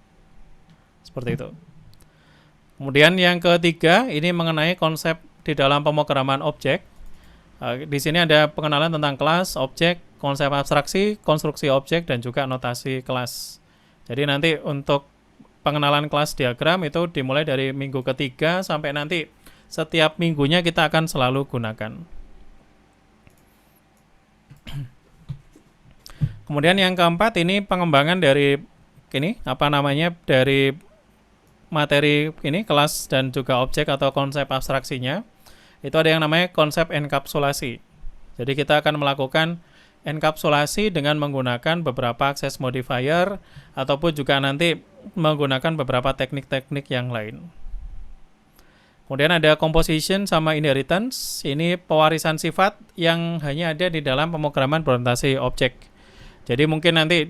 Seperti itu. Kemudian yang ketiga ini mengenai konsep di dalam pemrograman objek. Di sini ada pengenalan tentang kelas, objek, konsep abstraksi, konstruksi objek, dan juga notasi kelas. Jadi nanti untuk pengenalan kelas diagram itu dimulai dari minggu ketiga sampai nanti setiap minggunya kita akan selalu gunakan. Kemudian yang keempat ini pengembangan dari dari materi ini kelas dan juga objek atau konsep abstraksinya. Itu ada yang namanya konsep enkapsulasi. Jadi kita akan melakukan enkapsulasi dengan menggunakan beberapa access modifier ataupun juga nanti menggunakan beberapa teknik-teknik yang lain. Kemudian ada composition sama inheritance. Ini pewarisan sifat yang hanya ada di dalam pemrograman berorientasi objek. Jadi mungkin nanti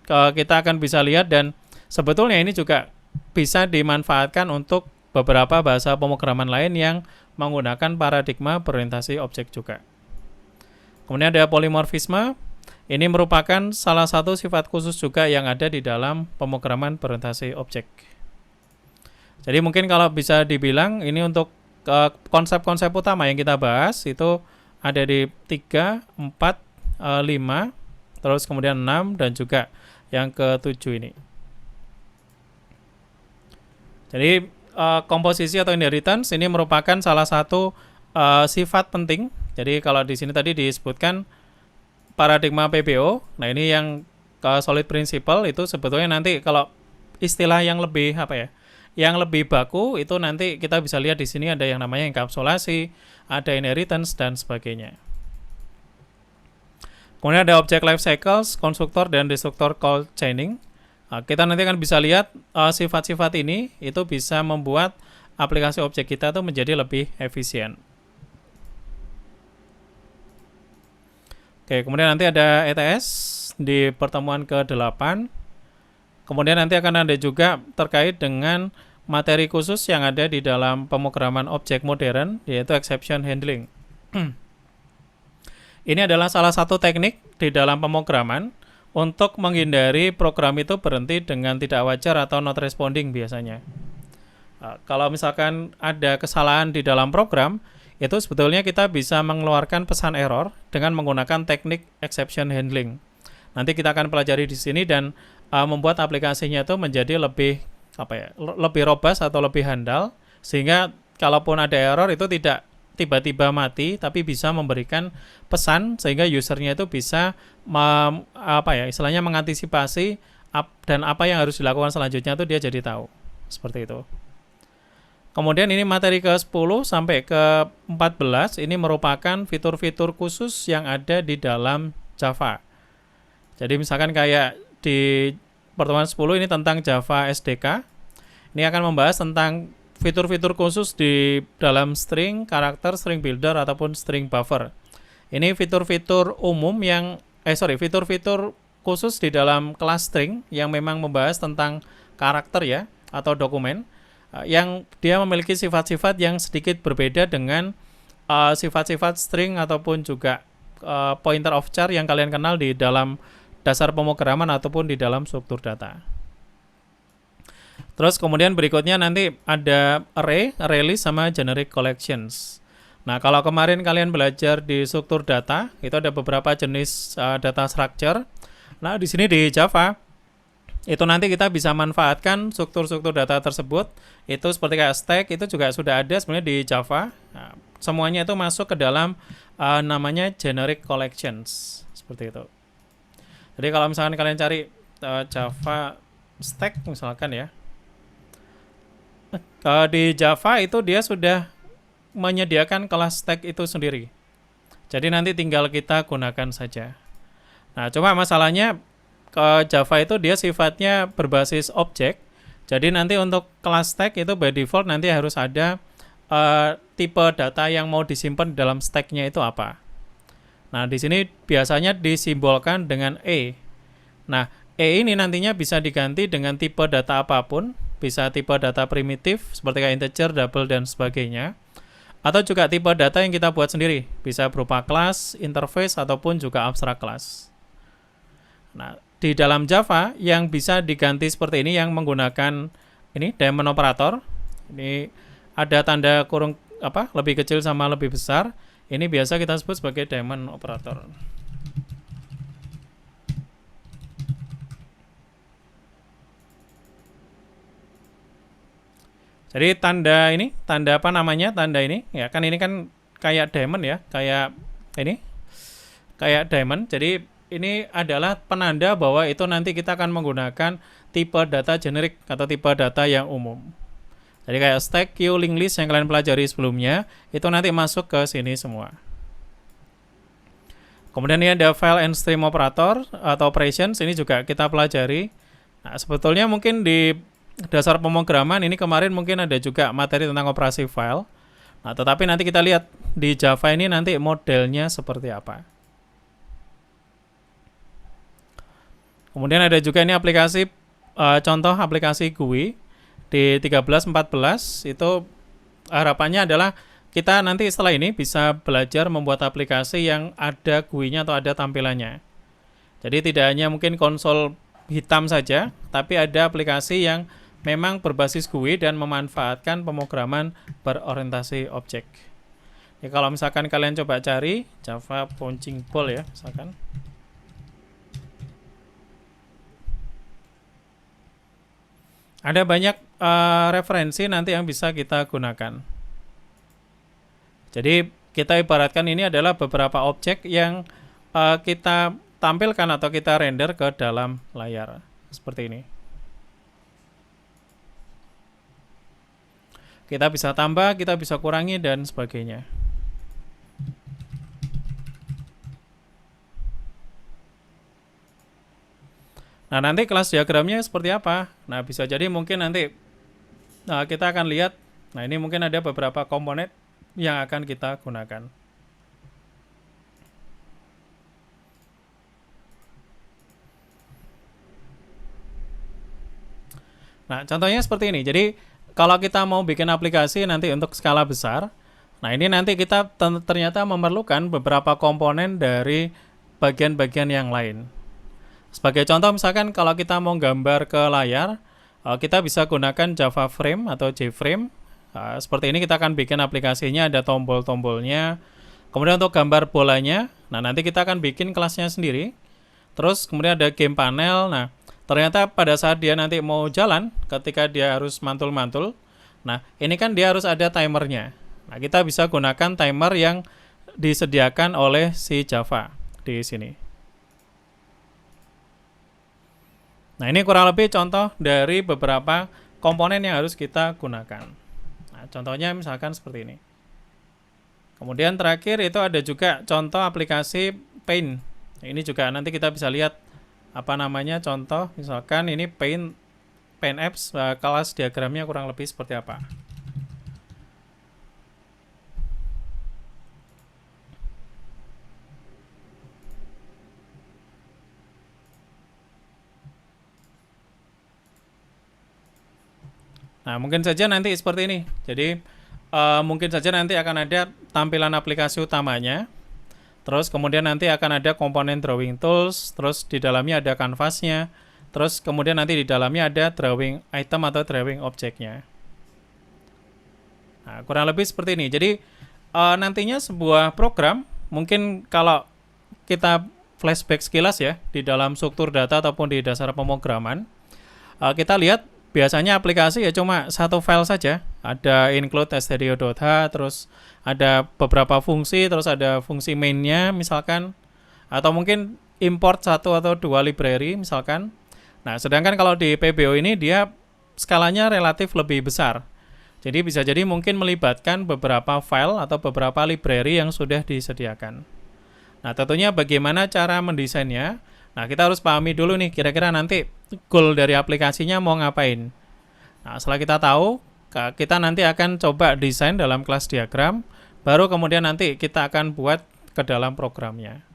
kita akan bisa lihat, dan sebetulnya ini juga bisa dimanfaatkan untuk beberapa bahasa pemrograman lain yang menggunakan paradigma berorientasi objek juga. Kemudian ada polimorfisme. Ini merupakan salah satu sifat khusus juga yang ada di dalam pemrograman berorientasi objek. Jadi mungkin kalau bisa dibilang ini untuk konsep-konsep utama yang kita bahas itu ada di 3, 4, 5, terus kemudian 6, dan juga yang ke-7 ini. Jadi komposisi atau inheritance ini merupakan salah satu sifat penting. Jadi kalau di sini tadi disebutkan paradigma PBO. Nah, ini yang solid principle itu sebetulnya nanti kalau istilah yang lebih yang lebih baku itu nanti kita bisa lihat di sini ada yang namanya enkapsulasi, ada inheritance, dan sebagainya. Kemudian ada object life cycles, konstruktor dan destruktor call chaining. Kita nanti akan bisa lihat sifat-sifat ini itu bisa membuat aplikasi objek kita itu menjadi lebih efisien. Oke, kemudian nanti ada ETS di pertemuan ke-8. Kemudian nanti akan ada juga terkait dengan materi khusus yang ada di dalam pemrograman objek modern, yaitu exception handling. Ini adalah salah satu teknik di dalam pemrograman untuk menghindari program itu berhenti dengan tidak wajar atau not responding biasanya. Kalau misalkan ada kesalahan di dalam program, itu sebetulnya kita bisa mengeluarkan pesan error dengan menggunakan teknik exception handling. Nanti kita akan pelajari di sini dan membuat aplikasinya itu menjadi lebih lebih robust atau lebih handal, sehingga kalaupun ada error itu tidak tiba-tiba mati, tapi bisa memberikan pesan sehingga usernya itu bisa istilahnya mengantisipasi dan apa yang harus dilakukan selanjutnya itu dia jadi tahu. Seperti itu. Kemudian ini materi ke-10 sampai ke-14 ini merupakan fitur-fitur khusus yang ada di dalam Java. Jadi misalkan kayak di pertemuan 10 ini tentang Java SDK. Ini akan membahas tentang fitur-fitur khusus di dalam string, karakter, string builder ataupun string buffer. Ini fitur-fitur umum fitur-fitur khusus di dalam kelas string yang memang membahas tentang karakter ya atau dokumen. Yang dia memiliki sifat-sifat yang sedikit berbeda dengan sifat-sifat string ataupun juga pointer of char yang kalian kenal di dalam dasar pemrograman ataupun di dalam struktur data. Terus kemudian berikutnya nanti ada array list sama generic collections. Nah, kalau kemarin kalian belajar di struktur data, itu ada beberapa jenis data structure. Nah, di sini di Java itu nanti kita bisa manfaatkan struktur-struktur data tersebut. Itu seperti kayak stack, itu juga sudah ada sebenarnya di Java. Nah, semuanya itu masuk ke dalam namanya generic collections. Seperti itu. Jadi kalau misalkan kalian cari Java stack misalkan ya, di Java itu dia sudah menyediakan kelas stack itu sendiri. Jadi nanti tinggal kita gunakan saja. Nah, cuma masalahnya Java itu dia sifatnya berbasis objek. Jadi nanti untuk kelas stack itu by default nanti harus ada tipe data yang mau disimpan di dalam stacknya itu apa. Nah, di sini biasanya disimbolkan dengan E. Nah, E ini nantinya bisa diganti dengan tipe data apapun, bisa tipe data primitif seperti kayak integer, double dan sebagainya. Atau juga tipe data yang kita buat sendiri, bisa berupa kelas, interface ataupun juga abstrak kelas. Nah, di dalam Java yang bisa diganti seperti ini yang menggunakan ini diamond operator. Ini ada tanda kurung lebih kecil sama lebih besar. Ini biasa kita sebut sebagai diamond operator. Jadi tanda ini ya kan ini kan kayak diamond ya, kayak diamond. Jadi ini adalah penanda bahwa itu nanti kita akan menggunakan tipe data generik atau tipe data yang umum. Jadi kayak stack, queue, linked list yang kalian pelajari sebelumnya, itu nanti masuk ke sini semua. Kemudian ini ada file and stream operator atau operations, ini juga kita pelajari. Nah, sebetulnya mungkin di dasar pemrograman ini kemarin mungkin ada juga materi tentang operasi file. Nah, tetapi nanti kita lihat di Java ini nanti modelnya seperti apa. Kemudian ada juga ini aplikasi contoh aplikasi GUI di 13-14 itu harapannya adalah kita nanti setelah ini bisa belajar membuat aplikasi yang ada GUI-nya atau ada tampilannya. Jadi tidak hanya mungkin konsol hitam saja, tapi ada aplikasi yang memang berbasis GUI dan memanfaatkan pemrograman berorientasi objek. Ya, kalau misalkan kalian coba cari Java Punching Ball ya, misalkan. Ada banyak referensi nanti yang bisa kita gunakan. Jadi kita ibaratkan ini adalah beberapa objek yang kita tampilkan atau kita render ke dalam layar. Seperti ini. Kita bisa tambah, kita bisa kurangi, dan sebagainya. Nah, nanti kelas diagramnya seperti apa? Nah, bisa jadi mungkin nanti kita akan lihat. Nah, ini mungkin ada beberapa komponen yang akan kita gunakan. Nah, contohnya seperti ini. Jadi, kalau kita mau bikin aplikasi nanti untuk skala besar, nah ini nanti kita ternyata memerlukan beberapa komponen dari bagian-bagian yang lain. Sebagai contoh misalkan kalau kita mau gambar ke layar, kita bisa gunakan Java Frame atau JFrame. Seperti ini kita akan bikin aplikasinya, ada tombol-tombolnya. Kemudian untuk gambar bolanya, nah nanti kita akan bikin kelasnya sendiri. Terus kemudian ada game panel. Nah, ternyata pada saat dia nanti mau jalan, ketika dia harus mantul-mantul, nah ini kan dia harus ada timernya. Nah, kita bisa gunakan timer yang disediakan oleh si Java di sini. Nah, ini kurang lebih contoh dari beberapa komponen yang harus kita gunakan. Nah, contohnya misalkan seperti ini. Kemudian terakhir itu ada juga contoh aplikasi Paint. Ini juga nanti kita bisa lihat apa namanya contoh, misalkan ini Paint Apps, kelas diagramnya kurang lebih seperti apa. Nah, mungkin saja nanti seperti ini. Jadi, mungkin saja nanti akan ada tampilan aplikasi utamanya. Terus kemudian nanti akan ada komponen drawing tools. Terus di dalamnya ada canvasnya. Terus kemudian nanti di dalamnya ada drawing item atau drawing objeknya. Nah, kurang lebih seperti ini. Jadi, nantinya sebuah program, mungkin kalau kita flashback sekilas ya, di dalam struktur data ataupun di dasar pemrograman, kita lihat biasanya aplikasi ya cuma satu file saja. Ada include stdio.h, terus ada beberapa fungsi, terus ada fungsi mainnya misalkan, atau mungkin import satu atau dua library misalkan. Nah, sedangkan kalau di PBO ini dia skalanya relatif lebih besar. Jadi bisa jadi mungkin melibatkan beberapa file atau beberapa library yang sudah disediakan. Nah, tentunya bagaimana cara mendesainnya? Nah, kita harus pahami dulu nih, kira-kira nanti goal dari aplikasinya mau ngapain. Nah, setelah kita tahu, kita nanti akan coba desain dalam kelas diagram, baru kemudian nanti kita akan buat ke dalam programnya.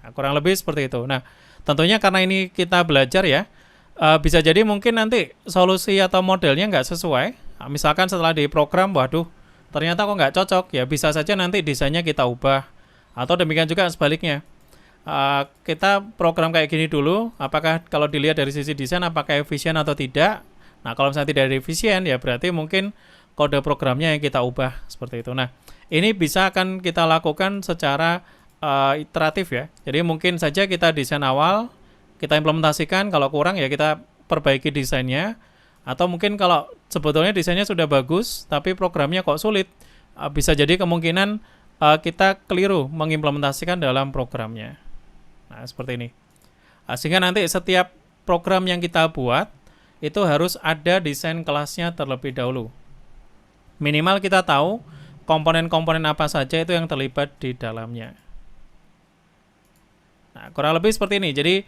Nah, kurang lebih seperti itu. Nah, tentunya karena ini kita belajar ya, bisa jadi mungkin nanti solusi atau modelnya nggak sesuai. Nah, misalkan setelah di program, waduh, ternyata kok nggak cocok, ya bisa saja nanti desainnya kita ubah. Atau demikian juga sebaliknya. Kita program kayak gini dulu, apakah kalau dilihat dari sisi desain apakah efisien atau tidak. Nah, kalau misalnya tidak efisien ya berarti mungkin kode programnya yang kita ubah seperti itu. Nah, ini bisa akan kita lakukan secara iteratif ya. Jadi mungkin saja kita desain awal, kita implementasikan, kalau kurang ya kita perbaiki desainnya. Atau mungkin kalau sebetulnya desainnya sudah bagus tapi programnya kok sulit, bisa jadi kemungkinan kita keliru mengimplementasikan dalam programnya. Nah, seperti ini. Sehingga nanti setiap program yang kita buat itu harus ada desain kelasnya terlebih dahulu. Minimal kita tahu komponen-komponen apa saja itu yang terlibat di dalamnya. Nah, kurang lebih seperti ini. Jadi,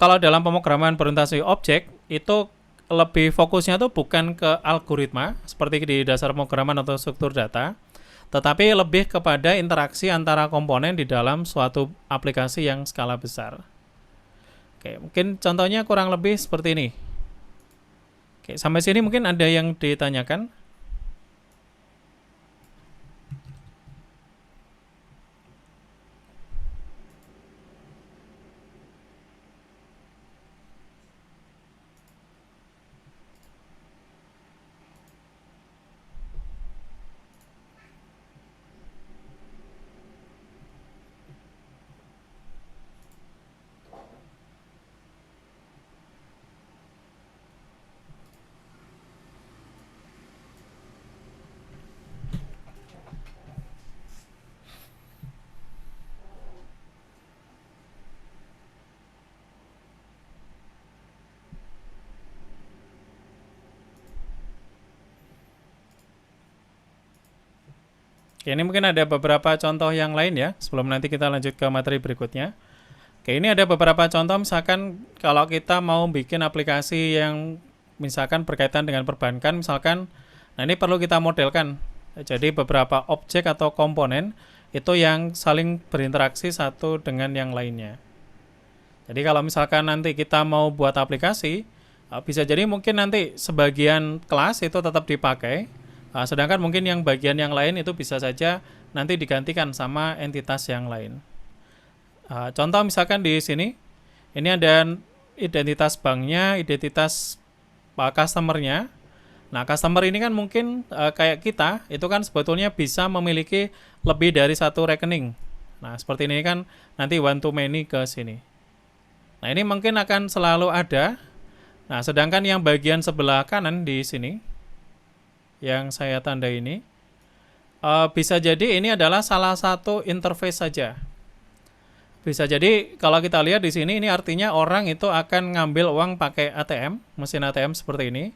kalau dalam pemrograman berorientasi objek, itu lebih fokusnya tuh bukan ke algoritma, seperti di dasar pemrograman atau struktur data, tetapi lebih kepada interaksi antara komponen di dalam suatu aplikasi yang skala besar. Oke, mungkin contohnya kurang lebih seperti ini. Oke, sampai sini mungkin ada yang ditanyakan? Oke, ini mungkin ada beberapa contoh yang lain ya, sebelum nanti kita lanjut ke materi berikutnya. Oke, ini ada beberapa contoh, misalkan kalau kita mau bikin aplikasi yang misalkan berkaitan dengan perbankan, misalkan, nah ini perlu kita modelkan. Jadi beberapa objek atau komponen itu yang saling berinteraksi satu dengan yang lainnya. Jadi kalau misalkan nanti kita mau buat aplikasi, bisa jadi mungkin nanti sebagian kelas itu tetap dipakai, sedangkan mungkin yang bagian yang lain itu bisa saja nanti digantikan sama entitas yang lain. Contoh misalkan di sini, ini ada identitas banknya, identitas customernya. Nah, customer ini kan mungkin kayak kita, itu kan sebetulnya bisa memiliki lebih dari satu rekening. Nah, seperti ini kan nanti one to many ke sini. Nah, ini mungkin akan selalu ada. Nah, sedangkan yang bagian sebelah kanan di sini, yang saya tanda ini, bisa jadi ini adalah salah satu interface saja. Bisa jadi kalau kita lihat di sini ini artinya orang itu akan ngambil uang pakai ATM, mesin ATM seperti ini.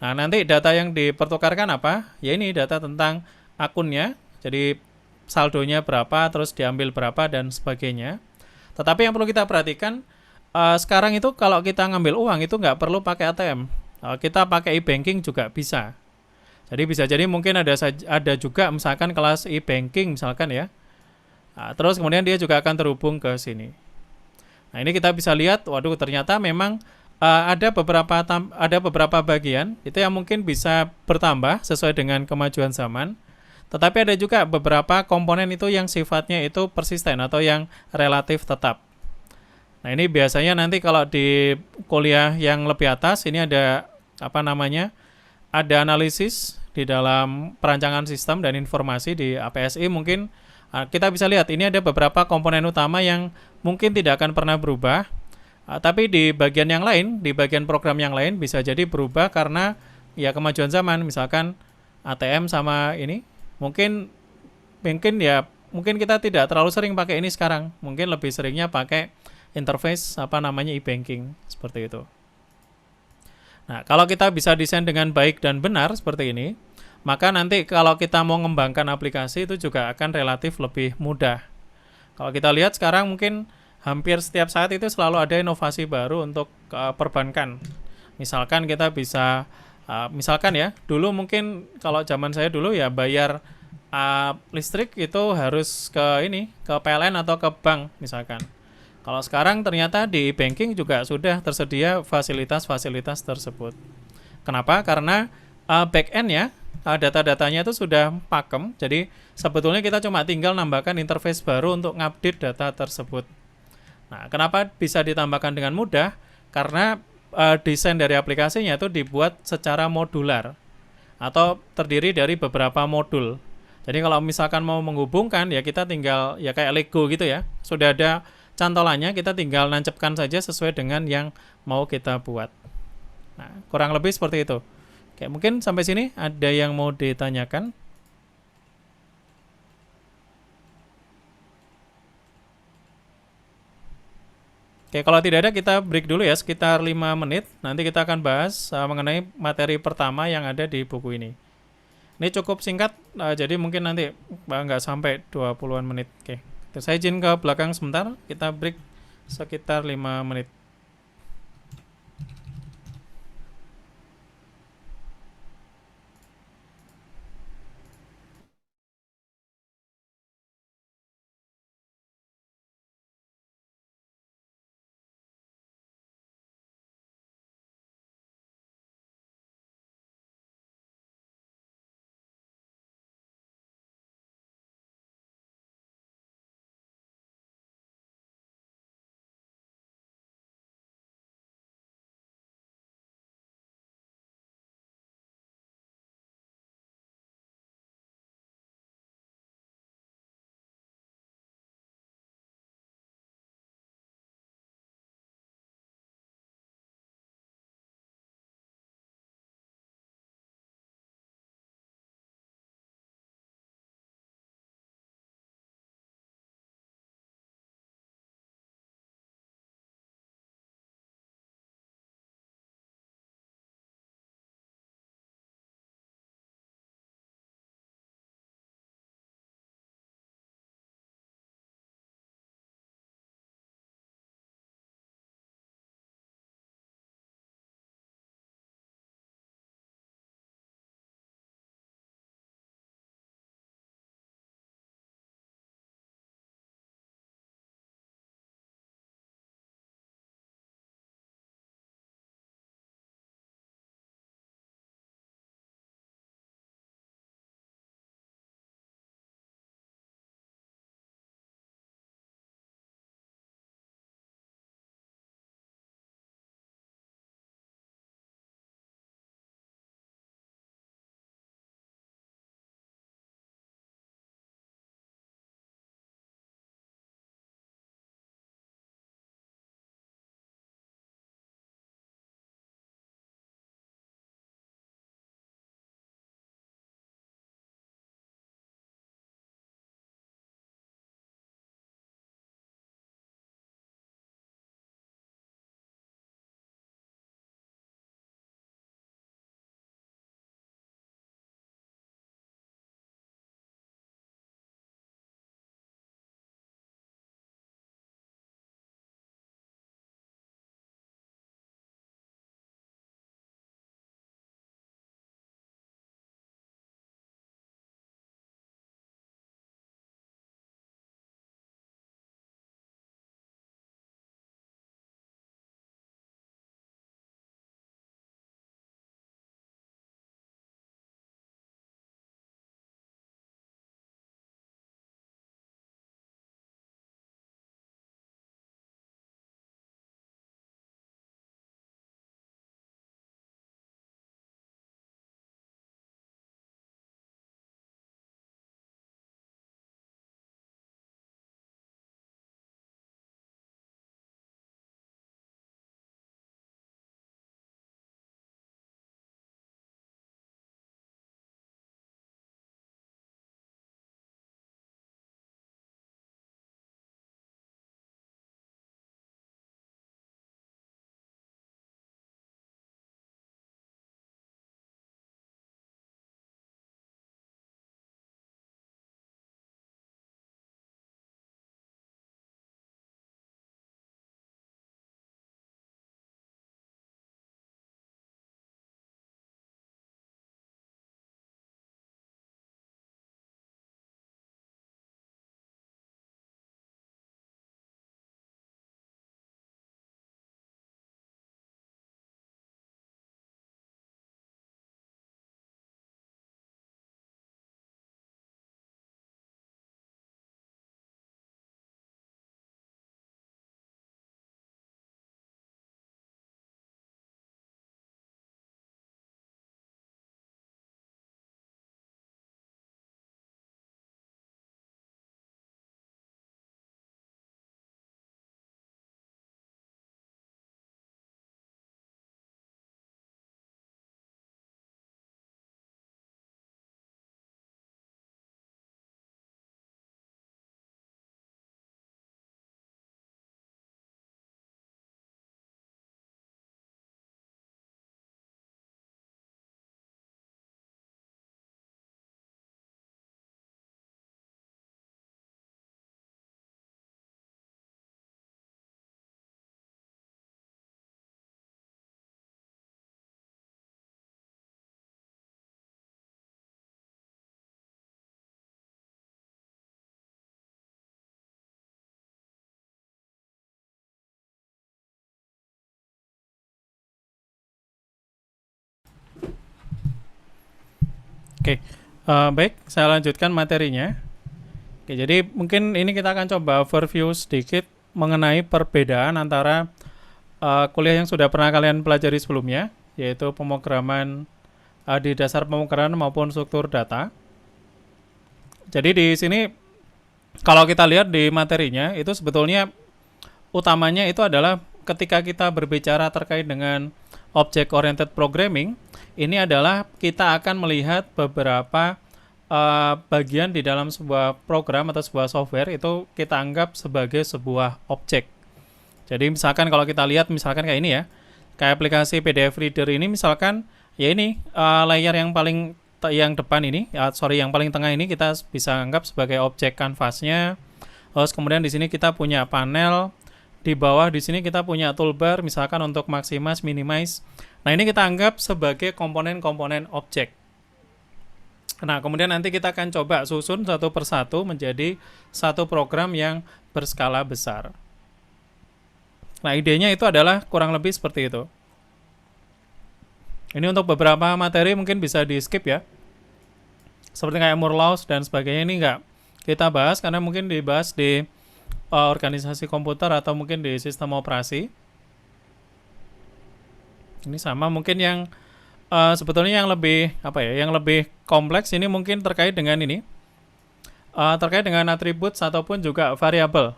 Nah, nanti data yang dipertukarkan apa? Ya ini data tentang akunnya. Jadi saldonya berapa, terus diambil berapa dan sebagainya. Tetapi yang perlu kita perhatikan sekarang itu kalau kita ngambil uang itu nggak perlu pakai ATM. Kita pakai e-banking juga bisa. Jadi bisa jadi mungkin ada juga misalkan kelas e-banking misalkan ya. Nah, terus kemudian dia juga akan terhubung ke sini. Nah, ini kita bisa lihat, waduh ternyata memang ada beberapa bagian itu yang mungkin bisa bertambah sesuai dengan kemajuan zaman. Tetapi ada juga beberapa komponen itu yang sifatnya itu persisten atau yang relatif tetap. Nah, ini biasanya nanti kalau di kuliah yang lebih atas ini ada apa namanya? Ada analisis di dalam perancangan sistem dan informasi di APSI mungkin kita bisa lihat ini ada beberapa komponen utama yang mungkin tidak akan pernah berubah. Tapi di bagian yang lain, di bagian program yang lain bisa jadi berubah karena ya kemajuan zaman, misalkan ATM sama ini mungkin mungkin ya mungkin kita tidak terlalu sering pakai ini sekarang. Mungkin lebih seringnya pakai interface apa namanya e-banking seperti itu. Nah, kalau kita bisa desain dengan baik dan benar seperti ini, maka nanti kalau kita mau mengembangkan aplikasi itu juga akan relatif lebih mudah. Kalau kita lihat sekarang mungkin hampir setiap saat itu selalu ada inovasi baru untuk perbankan. Misalkan kita bisa misalkan ya, dulu mungkin kalau zaman saya dulu ya bayar listrik itu harus ke ini, ke PLN atau ke bank misalkan. Kalau sekarang ternyata di banking juga sudah tersedia fasilitas-fasilitas tersebut. Kenapa? Karena back end ya, data-datanya itu sudah pakem. Jadi sebetulnya kita cuma tinggal nambahkan interface baru untuk ngupdate data tersebut. Nah, kenapa bisa ditambahkan dengan mudah? Karena desain dari aplikasinya itu dibuat secara modular atau terdiri dari beberapa modul. Jadi kalau misalkan mau menghubungkan ya kita tinggal ya kayak Lego gitu ya. Sudah ada cantolannya, kita tinggal nancapkan saja sesuai dengan yang mau kita buat. Nah, kurang lebih seperti itu. Oke, mungkin sampai sini ada yang mau ditanyakan? Oke, kalau tidak ada kita break dulu ya sekitar 5 menit. Nanti kita akan bahas mengenai materi pertama yang ada di buku ini. Ini cukup singkat, jadi mungkin nanti nggak sampai 20-an menit. Oke, saya izin ke belakang sebentar, kita break sekitar 5 menit. Oke, baik, saya lanjutkan materinya. Oke, jadi mungkin ini kita akan coba overview sedikit mengenai perbedaan antara kuliah yang sudah pernah kalian pelajari sebelumnya, yaitu pemrograman di dasar pemrograman maupun struktur data. Jadi di sini kalau kita lihat di materinya itu sebetulnya utamanya itu adalah ketika kita berbicara terkait dengan object oriented programming, ini adalah kita akan melihat beberapa bagian di dalam sebuah program atau sebuah software itu kita anggap sebagai sebuah objek. Jadi misalkan kalau kita lihat misalkan kayak ini ya, kayak aplikasi PDF Reader ini misalkan ya ini layer yang paling yang depan ini, yang paling tengah ini kita bisa anggap sebagai objek kanvasnya. Terus kemudian di sini kita punya panel, di bawah di sini kita punya toolbar misalkan untuk maximize, minimize. Nah, ini kita anggap sebagai komponen-komponen objek. Nah, kemudian nanti kita akan coba susun satu persatu menjadi satu program yang berskala besar. Nah, idenya itu adalah kurang lebih seperti itu. Ini untuk beberapa materi mungkin bisa di skip ya. Seperti kayak Moore Laws dan sebagainya ini nggak kita bahas karena mungkin dibahas di organisasi komputer atau mungkin di sistem operasi. Ini sama mungkin yang sebetulnya yang lebih yang lebih kompleks ini mungkin terkait dengan ini, terkait dengan atribut ataupun juga variabel.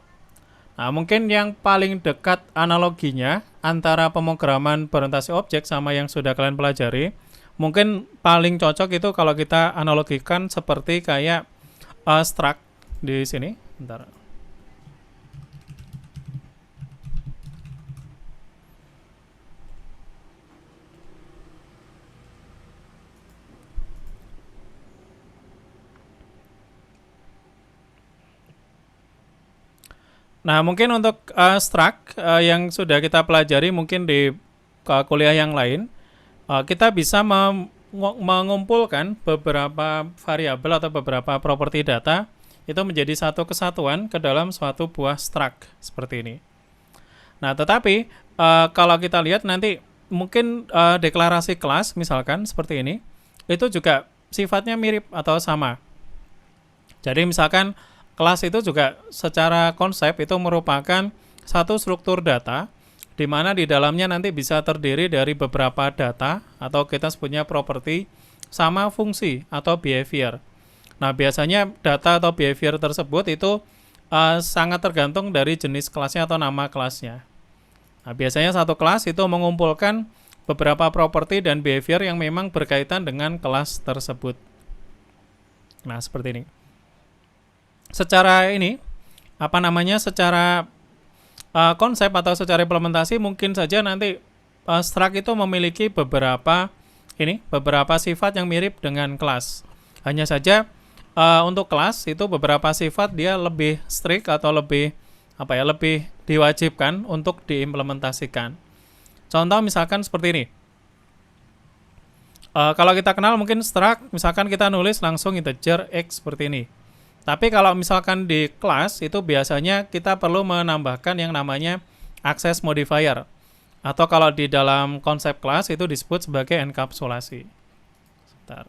Nah, mungkin yang paling dekat analoginya antara pemrograman berorientasi objek sama yang sudah kalian pelajari, mungkin paling cocok itu kalau kita analogikan seperti kayak struct di sini. Bentar. Nah, mungkin untuk struct yang sudah kita pelajari mungkin di kuliah yang lain, kita bisa mengumpulkan beberapa variabel atau beberapa properti data itu menjadi satu kesatuan ke dalam suatu buah struct seperti ini. Nah, tetapi kalau kita lihat nanti mungkin deklarasi kelas misalkan seperti ini, itu juga sifatnya mirip atau sama. Jadi misalkan kelas itu juga secara konsep itu merupakan satu struktur data di mana di dalamnya nanti bisa terdiri dari beberapa data atau kita sebutnya properti sama fungsi atau behavior. Nah, biasanya data atau behavior tersebut itu sangat tergantung dari jenis kelasnya atau nama kelasnya. Nah, biasanya satu kelas itu mengumpulkan beberapa properti dan behavior yang memang berkaitan dengan kelas tersebut. Nah, seperti ini. Secara ini, secara konsep atau secara implementasi mungkin saja nanti struct itu memiliki beberapa sifat yang mirip dengan kelas. Hanya saja untuk kelas itu beberapa sifat dia lebih strict atau lebih diwajibkan untuk diimplementasikan. Contoh misalkan seperti ini. Kalau kita kenal mungkin struct, misalkan kita nulis langsung integer x seperti ini. Tapi kalau misalkan di kelas itu biasanya kita perlu menambahkan yang namanya access modifier. Atau kalau di dalam konsep kelas itu disebut sebagai enkapsulasi. Sebentar.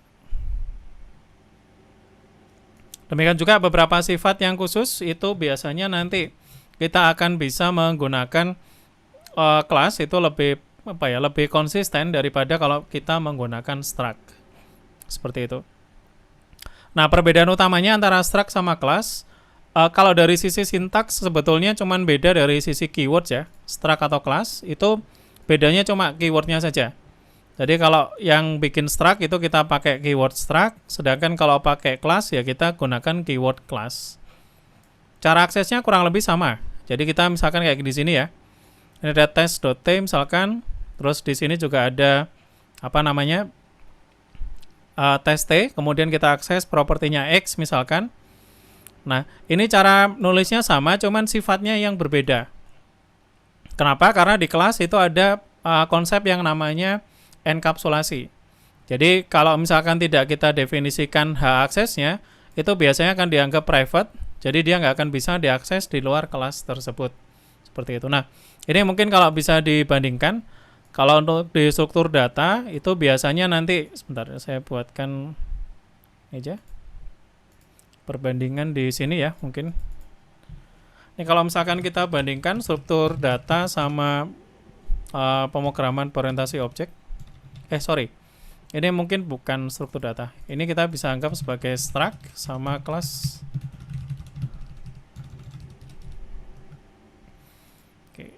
Demikian juga beberapa sifat yang khusus itu biasanya nanti kita akan bisa menggunakan kelas itu lebih konsisten daripada kalau kita menggunakan struct. Seperti itu. Nah, perbedaan utamanya antara struct sama kelas, kalau dari sisi sintaks sebetulnya cuma beda dari sisi keywords ya. Struct atau kelas itu bedanya cuma keywordnya saja. Jadi kalau yang bikin struct itu kita pakai keyword struct, sedangkan kalau pakai kelas ya kita gunakan keyword class. Cara aksesnya kurang lebih sama. Jadi kita misalkan kayak di sini ya. Ini ada test.t misalkan, terus di sini juga ada test T, kemudian kita akses propertinya X misalkan. Nah, ini cara nulisnya sama, cuman sifatnya yang berbeda. Kenapa? Karena di kelas itu ada konsep yang namanya enkapsulasi. Jadi, kalau misalkan tidak kita definisikan hak aksesnya, itu biasanya akan dianggap private, jadi dia nggak akan bisa diakses di luar kelas tersebut. Seperti itu. Nah, ini mungkin kalau bisa dibandingkan, kalau untuk di struktur data itu biasanya nanti sebentar saya buatkan Ini aja. Perbandingan di sini ya mungkin. Ini kalau misalkan kita bandingkan struktur data sama pemrograman berorientasi objek. Sorry. Ini mungkin bukan struktur data. Ini kita bisa anggap sebagai struct sama kelas. Oke.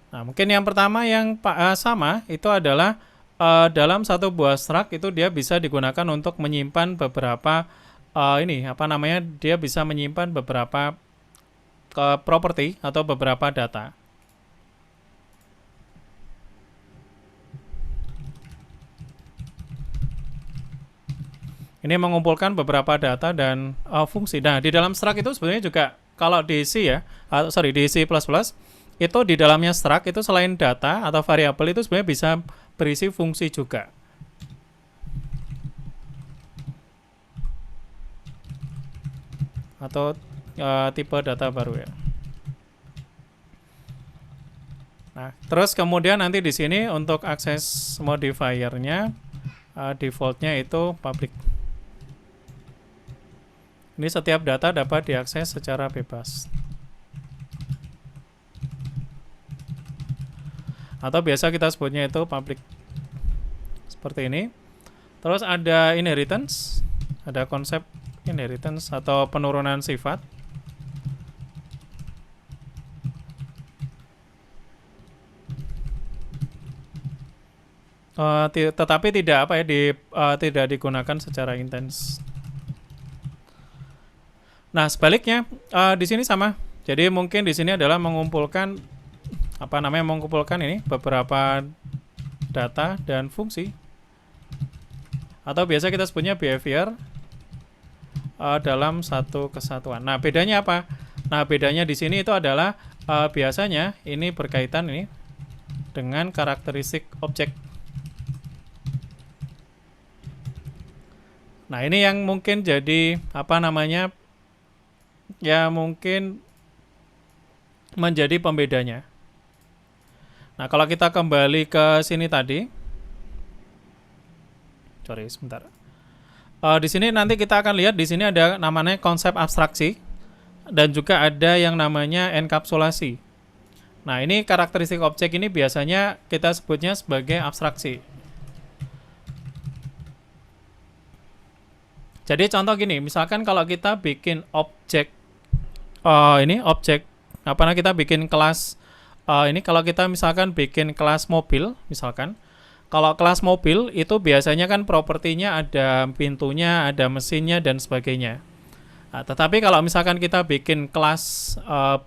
Nah, mungkin yang pertama yang sama itu adalah dalam satu buah struct itu dia bisa digunakan untuk menyimpan beberapa dia bisa menyimpan beberapa properti atau beberapa data. Ini mengumpulkan beberapa data dan fungsi. Nah, di dalam struct itu sebenarnya juga kalau di C di C++, itu di dalamnya struct itu selain data atau variabel itu sebenarnya bisa berisi fungsi juga. Atau tipe data baru ya. Nah, terus kemudian nanti di sini untuk akses modifiernya defaultnya itu public. Ini setiap data dapat diakses secara bebas. Atau biasa kita sebutnya itu public. Seperti ini. Terus ada inheritance, ada konsep inheritance atau penurunan sifat. Tetapi tidak tidak digunakan secara intens. Nah, sebaliknya di sini sama. Jadi mungkin di sini adalah mengumpulkan ini beberapa data dan fungsi, atau biasa kita sebutnya behavior dalam satu kesatuan. Nah, bedanya apa? Nah, bedanya di sini itu adalah biasanya ini berkaitan ini dengan karakteristik objek. Nah, ini yang mungkin jadi ya mungkin menjadi pembedanya. Nah, kalau kita kembali ke sini tadi, sebentar. Di sini nanti kita akan lihat di sini ada namanya konsep abstraksi dan juga ada yang namanya enkapsulasi. Nah, ini karakteristik objek ini biasanya kita sebutnya sebagai abstraksi. Jadi contoh gini, misalkan kalau kita bikin objek kita bikin kelas kalau kita misalkan bikin kelas mobil, misalkan kalau kelas mobil itu biasanya kan propertinya ada pintunya, ada mesinnya dan sebagainya. Nah, tetapi kalau misalkan kita bikin kelas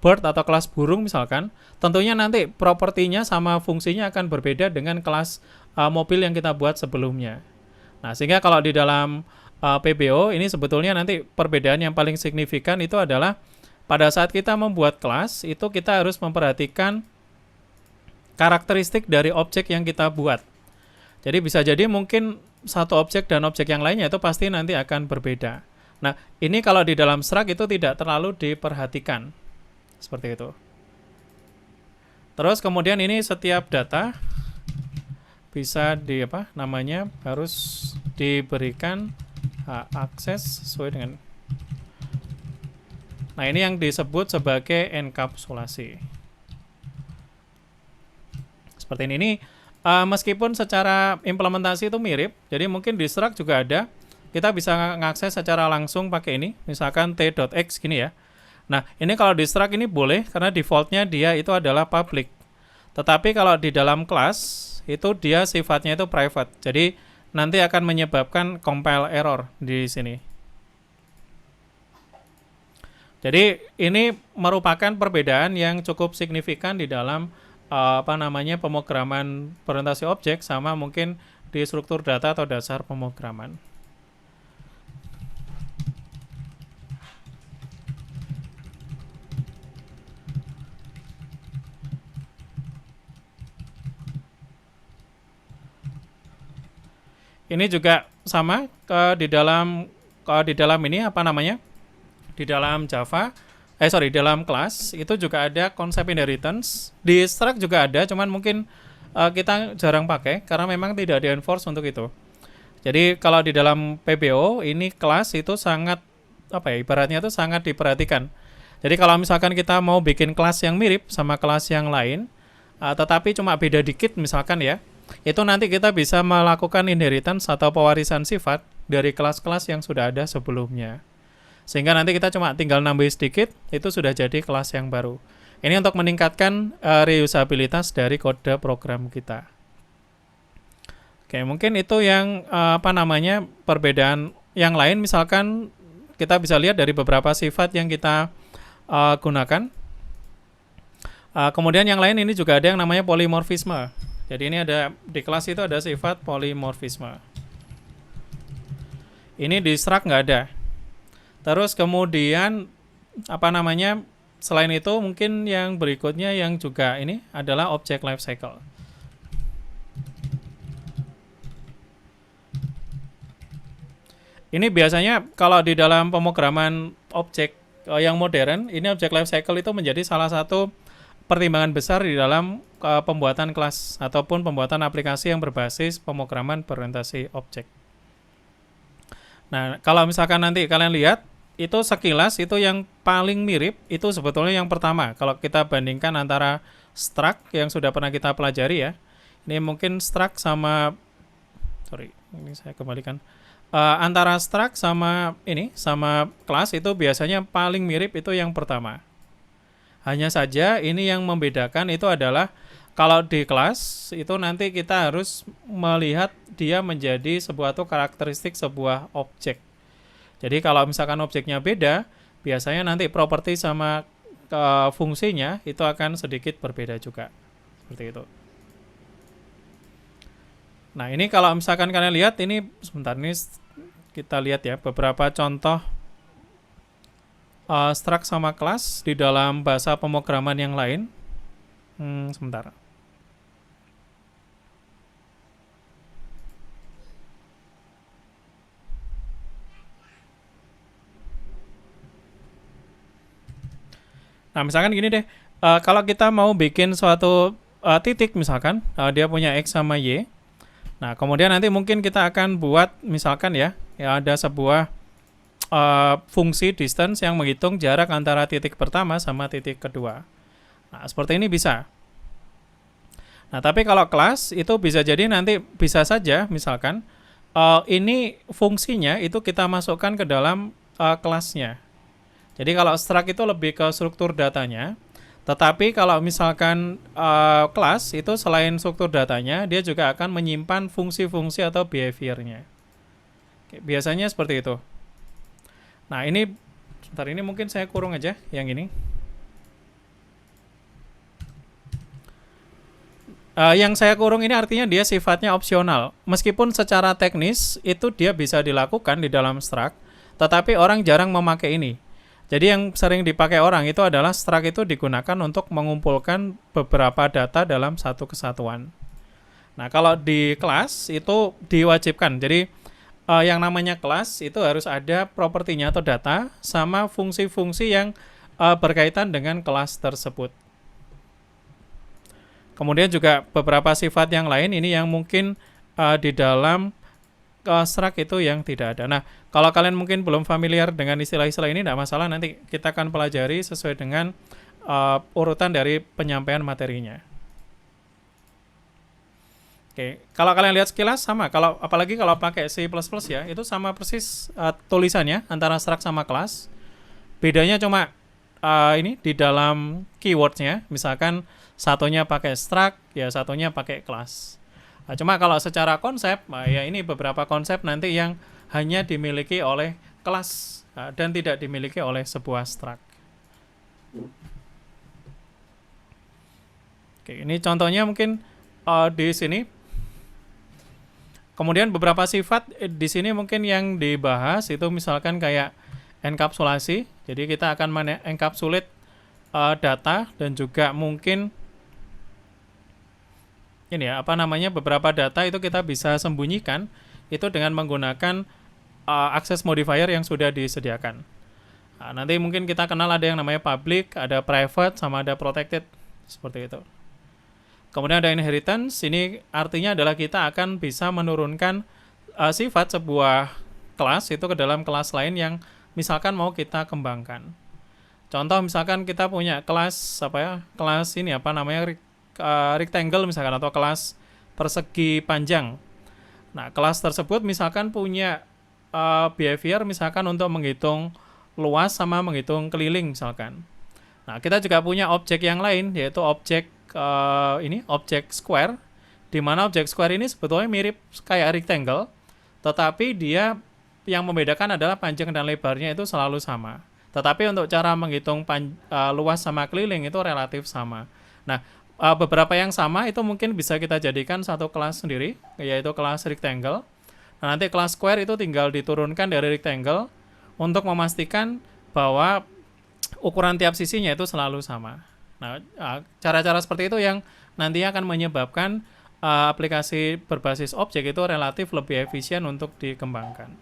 bird atau kelas burung misalkan, tentunya nanti propertinya sama fungsinya akan berbeda dengan kelas mobil yang kita buat sebelumnya. Nah, sehingga kalau di dalam PBO ini sebetulnya nanti perbedaan yang paling signifikan itu adalah pada saat kita membuat kelas, itu kita harus memperhatikan karakteristik dari objek yang kita buat. Jadi bisa jadi mungkin satu objek dan objek yang lainnya itu pasti nanti akan berbeda. Nah, ini kalau di dalam struct itu tidak terlalu diperhatikan. Seperti itu. Terus kemudian ini setiap data bisa harus diberikan hak akses sesuai dengan. Nah, ini yang disebut sebagai enkapsulasi. Seperti ini. Meskipun secara implementasi itu mirip, jadi mungkin di struct juga ada. Kita bisa mengakses secara langsung pakai ini, misalkan t.x gini ya. Nah, ini kalau di struct ini boleh karena defaultnya dia itu adalah public. Tetapi kalau di dalam kelas itu dia sifatnya itu private. Jadi nanti akan menyebabkan compile error di sini. Jadi ini merupakan perbedaan yang cukup signifikan di dalam pemrograman berorientasi objek sama mungkin di struktur data atau dasar pemrograman. Ini juga sama di dalam di dalam ini apa namanya? Di dalam Java, dalam kelas itu juga ada konsep inheritance. Di struct juga ada, cuman mungkin kita jarang pakai karena memang tidak di enforce untuk itu. Jadi kalau di dalam PBO ini kelas itu sangat ibaratnya itu sangat diperhatikan. Jadi kalau misalkan kita mau bikin kelas yang mirip sama kelas yang lain, tetapi cuma beda dikit misalkan ya, itu nanti kita bisa melakukan inheritance atau pewarisan sifat dari kelas-kelas yang sudah ada sebelumnya. Sehingga nanti kita cuma tinggal nambah sedikit, itu sudah jadi kelas yang baru. Ini untuk meningkatkan reusabilitas dari kode program kita. Oke, mungkin itu yang perbedaan yang lain. Misalkan kita bisa lihat dari beberapa sifat yang kita gunakan. Kemudian yang lain ini juga ada yang namanya polimorfisme. Jadi ini ada di kelas itu ada sifat polimorfisme. Ini di struct nggak ada. Terus kemudian selain itu mungkin yang berikutnya yang juga ini adalah object lifecycle. Ini biasanya kalau di dalam pemrograman objek yang modern, ini object lifecycle itu menjadi salah satu pertimbangan besar di dalam pembuatan kelas ataupun pembuatan aplikasi yang berbasis pemrograman berorientasi objek. Nah, kalau misalkan nanti kalian lihat, itu sekilas itu yang paling mirip itu sebetulnya yang pertama. Kalau kita bandingkan antara struct yang sudah pernah kita pelajari ya, ini mungkin struct sama ini saya kembalikan. Antara struct sama kelas itu biasanya paling mirip itu yang pertama. Hanya saja ini yang membedakan itu adalah kalau di kelas itu nanti kita harus melihat dia menjadi sebuah karakteristik sebuah objek. Jadi kalau misalkan objeknya beda, biasanya nanti properti sama fungsinya itu akan sedikit berbeda juga. Seperti itu. Nah, ini kalau misalkan kalian lihat ini sebentar, ini kita lihat ya beberapa contoh struct sama kelas di dalam bahasa pemrograman yang lain. Sebentar. Nah, misalkan gini deh, kalau kita mau bikin suatu titik misalkan, dia punya X sama Y. Nah, kemudian nanti mungkin kita akan buat misalkan ya ada sebuah fungsi distance yang menghitung jarak antara titik pertama sama titik kedua. Nah, seperti ini bisa. Nah, tapi kalau kelas itu bisa jadi nanti bisa saja misalkan ini fungsinya itu kita masukkan ke dalam kelasnya. Jadi kalau struct itu lebih ke struktur datanya, tetapi kalau misalkan kelas itu selain struktur datanya, dia juga akan menyimpan fungsi-fungsi atau behavior-nya. Biasanya seperti itu. Nah, ini sebentar, ini mungkin saya kurung aja yang ini. Yang saya kurung ini artinya dia sifatnya opsional. Meskipun secara teknis itu dia bisa dilakukan di dalam struct, tetapi orang jarang memakai ini. Jadi yang sering dipakai orang itu adalah struct itu digunakan untuk mengumpulkan beberapa data dalam satu kesatuan. Nah, kalau di kelas itu diwajibkan. Jadi yang namanya kelas itu harus ada propertinya atau data sama fungsi-fungsi yang berkaitan dengan kelas tersebut. Kemudian juga beberapa sifat yang lain ini yang mungkin di dalam struct itu yang tidak ada. Nah, kalau kalian mungkin belum familiar dengan istilah-istilah ini, tidak masalah, nanti kita akan pelajari sesuai dengan urutan dari penyampaian materinya. Oke, kalau kalian lihat sekilas sama, apalagi kalau pakai C++ ya, itu sama persis tulisannya antara struct sama kelas. Bedanya cuma ini di dalam keywordnya, misalkan satunya pakai struct, ya satunya pakai kelas. Nah, cuma kalau secara konsep, ya ini beberapa konsep nanti yang hanya dimiliki oleh kelas dan tidak dimiliki oleh sebuah struct. Oke, ini contohnya mungkin di sini. Kemudian beberapa sifat di sini mungkin yang dibahas itu misalkan kayak enkapsulasi. Jadi kita akan encapsulate data dan juga mungkin ini ya beberapa data itu kita bisa sembunyikan itu dengan menggunakan akses modifier yang sudah disediakan. Nah, nanti mungkin kita kenal ada yang namanya public, ada private, sama ada protected, seperti itu. Kemudian ada inheritance, ini artinya adalah kita akan bisa menurunkan sifat sebuah kelas itu ke dalam kelas lain yang misalkan mau kita kembangkan. Contoh misalkan kita punya kelas kelas ini rectangle misalkan, atau kelas persegi panjang. Nah, kelas tersebut misalkan punya behavior misalkan untuk menghitung luas sama menghitung keliling misalkan. Nah, kita juga punya objek yang lain, yaitu objek objek square, di mana objek square ini sebetulnya mirip kayak rectangle, tetapi dia yang membedakan adalah panjang dan lebarnya itu selalu sama. Tetapi untuk cara menghitung luas sama keliling itu relatif sama. Nah, beberapa yang sama itu mungkin bisa kita jadikan satu kelas sendiri, yaitu kelas rectangle. Nah, nanti kelas square itu tinggal diturunkan dari rectangle untuk memastikan bahwa ukuran tiap sisinya itu selalu sama. Nah, cara-cara seperti itu yang nantinya akan menyebabkan aplikasi berbasis objek itu relatif lebih efisien untuk dikembangkan.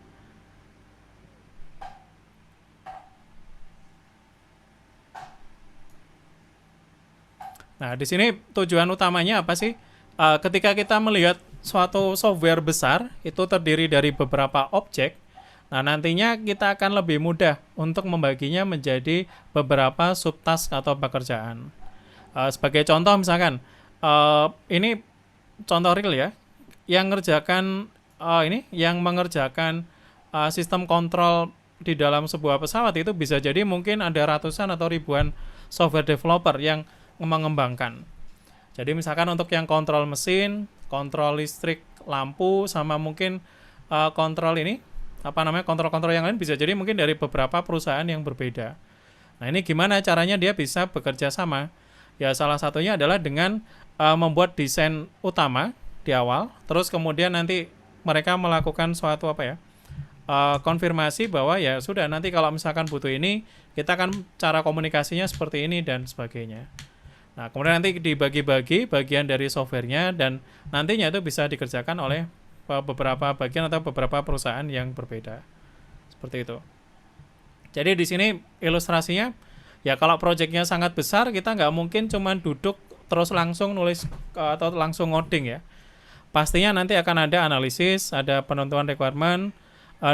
Nah, di sini tujuan utamanya apa sih? Ketika kita melihat suatu software besar, itu terdiri dari beberapa objek, nah nantinya kita akan lebih mudah untuk membaginya menjadi beberapa subtask atau pekerjaan. Sebagai contoh misalkan, ini contoh real ya, yang mengerjakan sistem kontrol di dalam sebuah pesawat itu bisa jadi mungkin ada ratusan atau ribuan software developer yang mengembangkan. Jadi misalkan untuk yang kontrol mesin, kontrol listrik, lampu, sama mungkin kontrol kontrol-kontrol yang lain bisa jadi mungkin dari beberapa perusahaan yang berbeda. Nah, ini gimana caranya dia bisa bekerja sama? Ya, salah satunya adalah dengan membuat desain utama di awal, terus kemudian nanti mereka melakukan suatu konfirmasi bahwa ya sudah, nanti kalau misalkan butuh ini, kita akan cara komunikasinya seperti ini dan sebagainya. Nah, kemudian nanti dibagi-bagi bagian dari softwarenya, dan nantinya itu bisa dikerjakan oleh beberapa bagian atau beberapa perusahaan yang berbeda. Seperti itu. Jadi di sini ilustrasinya, ya kalau proyeknya sangat besar, kita nggak mungkin cuma duduk terus langsung nulis atau langsung ngoding ya. Pastinya nanti akan ada analisis, ada penentuan requirement,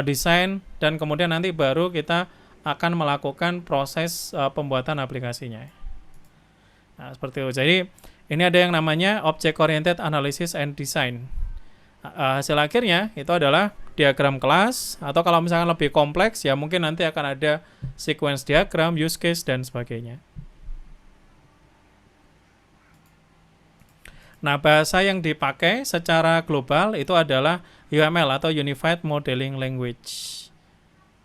desain, dan kemudian nanti baru kita akan melakukan proses pembuatan aplikasinya. Nah, seperti itu. Jadi ini ada yang namanya Object Oriented Analysis and Design. Hasil akhirnya itu adalah diagram kelas, atau kalau misalkan lebih kompleks ya mungkin nanti akan ada sequence diagram, use case, dan sebagainya. Nah, bahasa yang dipakai secara global itu adalah UML atau Unified Modeling Language.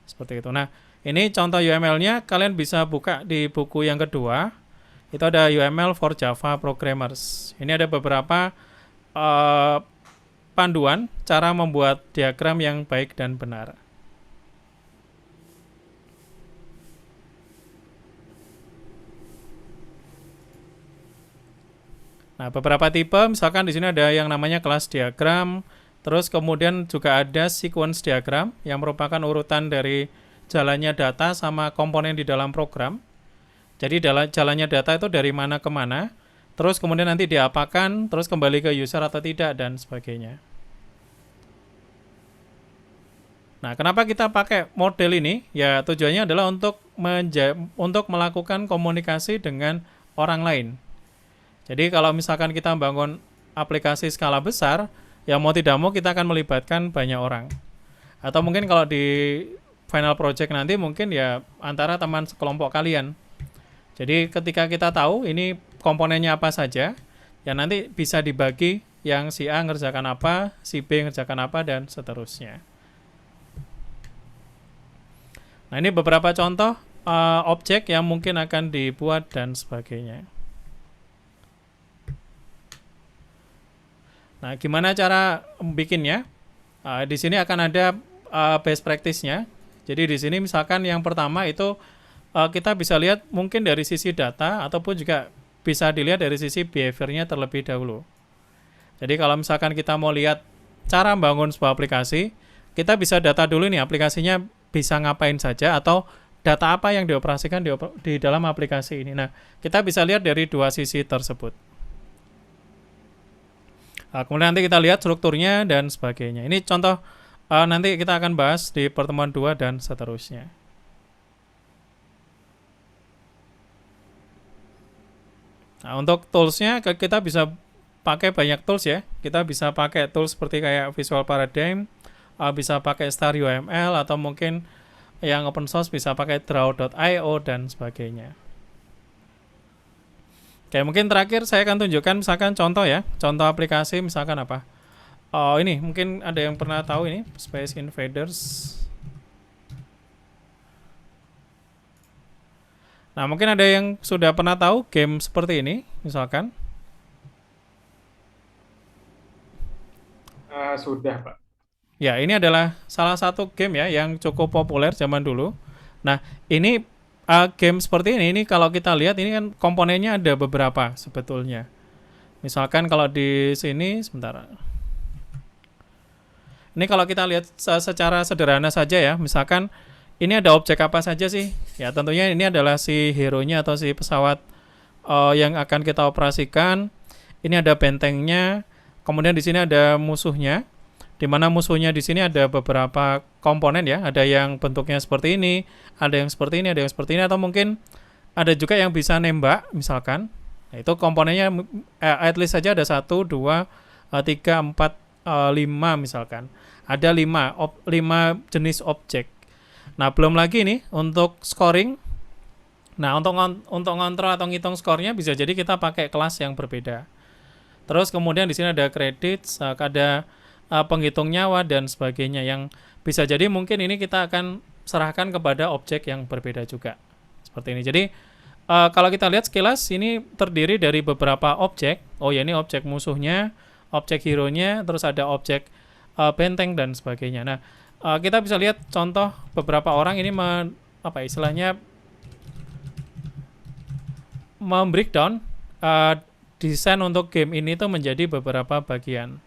Seperti itu. Nah, ini contoh UML-nya kalian bisa buka di buku yang kedua. Itu ada UML for Java Programmers. Ini ada beberapa panduan cara membuat diagram yang baik dan benar. Nah, beberapa tipe, misalkan di sini ada yang namanya kelas diagram, terus kemudian juga ada sequence diagram yang merupakan urutan dari jalannya data sama komponen di dalam program. Jadi jalannya data itu dari mana ke mana, terus kemudian nanti diapakan, terus kembali ke user atau tidak, dan sebagainya. Nah, kenapa kita pakai model ini? Ya, tujuannya adalah untuk melakukan komunikasi dengan orang lain. Jadi kalau misalkan kita bangun aplikasi skala besar, ya mau tidak mau kita akan melibatkan banyak orang. Atau mungkin kalau di final project nanti mungkin ya antara teman sekelompok kalian. Jadi ketika kita tahu ini komponennya apa saja, ya nanti bisa dibagi, yang si A ngerjakan apa, si B ngerjakan apa, dan seterusnya. Nah, ini beberapa contoh objek yang mungkin akan dibuat dan sebagainya. Nah, gimana cara bikinnya? Di sini akan ada best practice-nya. Jadi di sini misalkan yang pertama itu kita bisa lihat mungkin dari sisi data, ataupun juga bisa dilihat dari sisi behavior-nya terlebih dahulu. Jadi kalau misalkan kita mau lihat cara membangun sebuah aplikasi, kita bisa data dulu nih aplikasinya bisa ngapain saja atau data apa yang dioperasikan di dalam aplikasi ini. Nah, kita bisa lihat dari dua sisi tersebut. Kemudian nanti kita lihat strukturnya dan sebagainya. Ini contoh nanti kita akan bahas di pertemuan 2 dan seterusnya. Nah, untuk toolsnya kita bisa pakai banyak tools ya. Kita bisa pakai tools seperti kayak Visual Paradigm, bisa pakai StarUML, atau mungkin yang open source bisa pakai Draw.io dan sebagainya. Oke, mungkin terakhir saya akan tunjukkan misalkan contoh ya, contoh aplikasi misalkan apa. Oh, ini mungkin ada yang pernah tahu ini Space Invaders. Nah, mungkin ada yang sudah pernah tahu game seperti ini misalkan. Sudah, Pak. Ya, ini adalah salah satu game ya yang cukup populer zaman dulu. Nah, ini game seperti ini kalau kita lihat ini kan komponennya ada beberapa sebetulnya. Misalkan kalau di sini sebentar. Ini kalau kita lihat secara sederhana saja ya, misalkan ini ada objek apa saja sih? Ya, tentunya ini adalah si hero-nya atau si pesawat yang akan kita operasikan. Ini ada bentengnya. Kemudian di sini ada musuhnya. Di mana musuhnya di sini ada beberapa komponen ya, ada yang bentuknya seperti ini, ada yang seperti ini, ada yang seperti ini, atau mungkin ada juga yang bisa nembak misalkan. Nah, itu komponennya at least saja ada 1, 2, 3, 4, 5 misalkan. Ada 5 jenis objek. Nah, belum lagi nih untuk scoring. Nah, untuk ngontrol atau ngitung skornya bisa jadi kita pakai kelas yang berbeda. Terus kemudian di sini ada credits, ada penghitung nyawa dan sebagainya yang bisa jadi mungkin ini kita akan serahkan kepada objek yang berbeda juga seperti ini. Jadi kalau kita lihat sekilas ini terdiri dari beberapa objek. Oh ya, ini objek musuhnya, objek hero-nya, terus ada objek benteng dan sebagainya. Nah, kita bisa lihat contoh beberapa orang ini istilahnya membreakdown desain untuk game ini tuh menjadi beberapa bagian.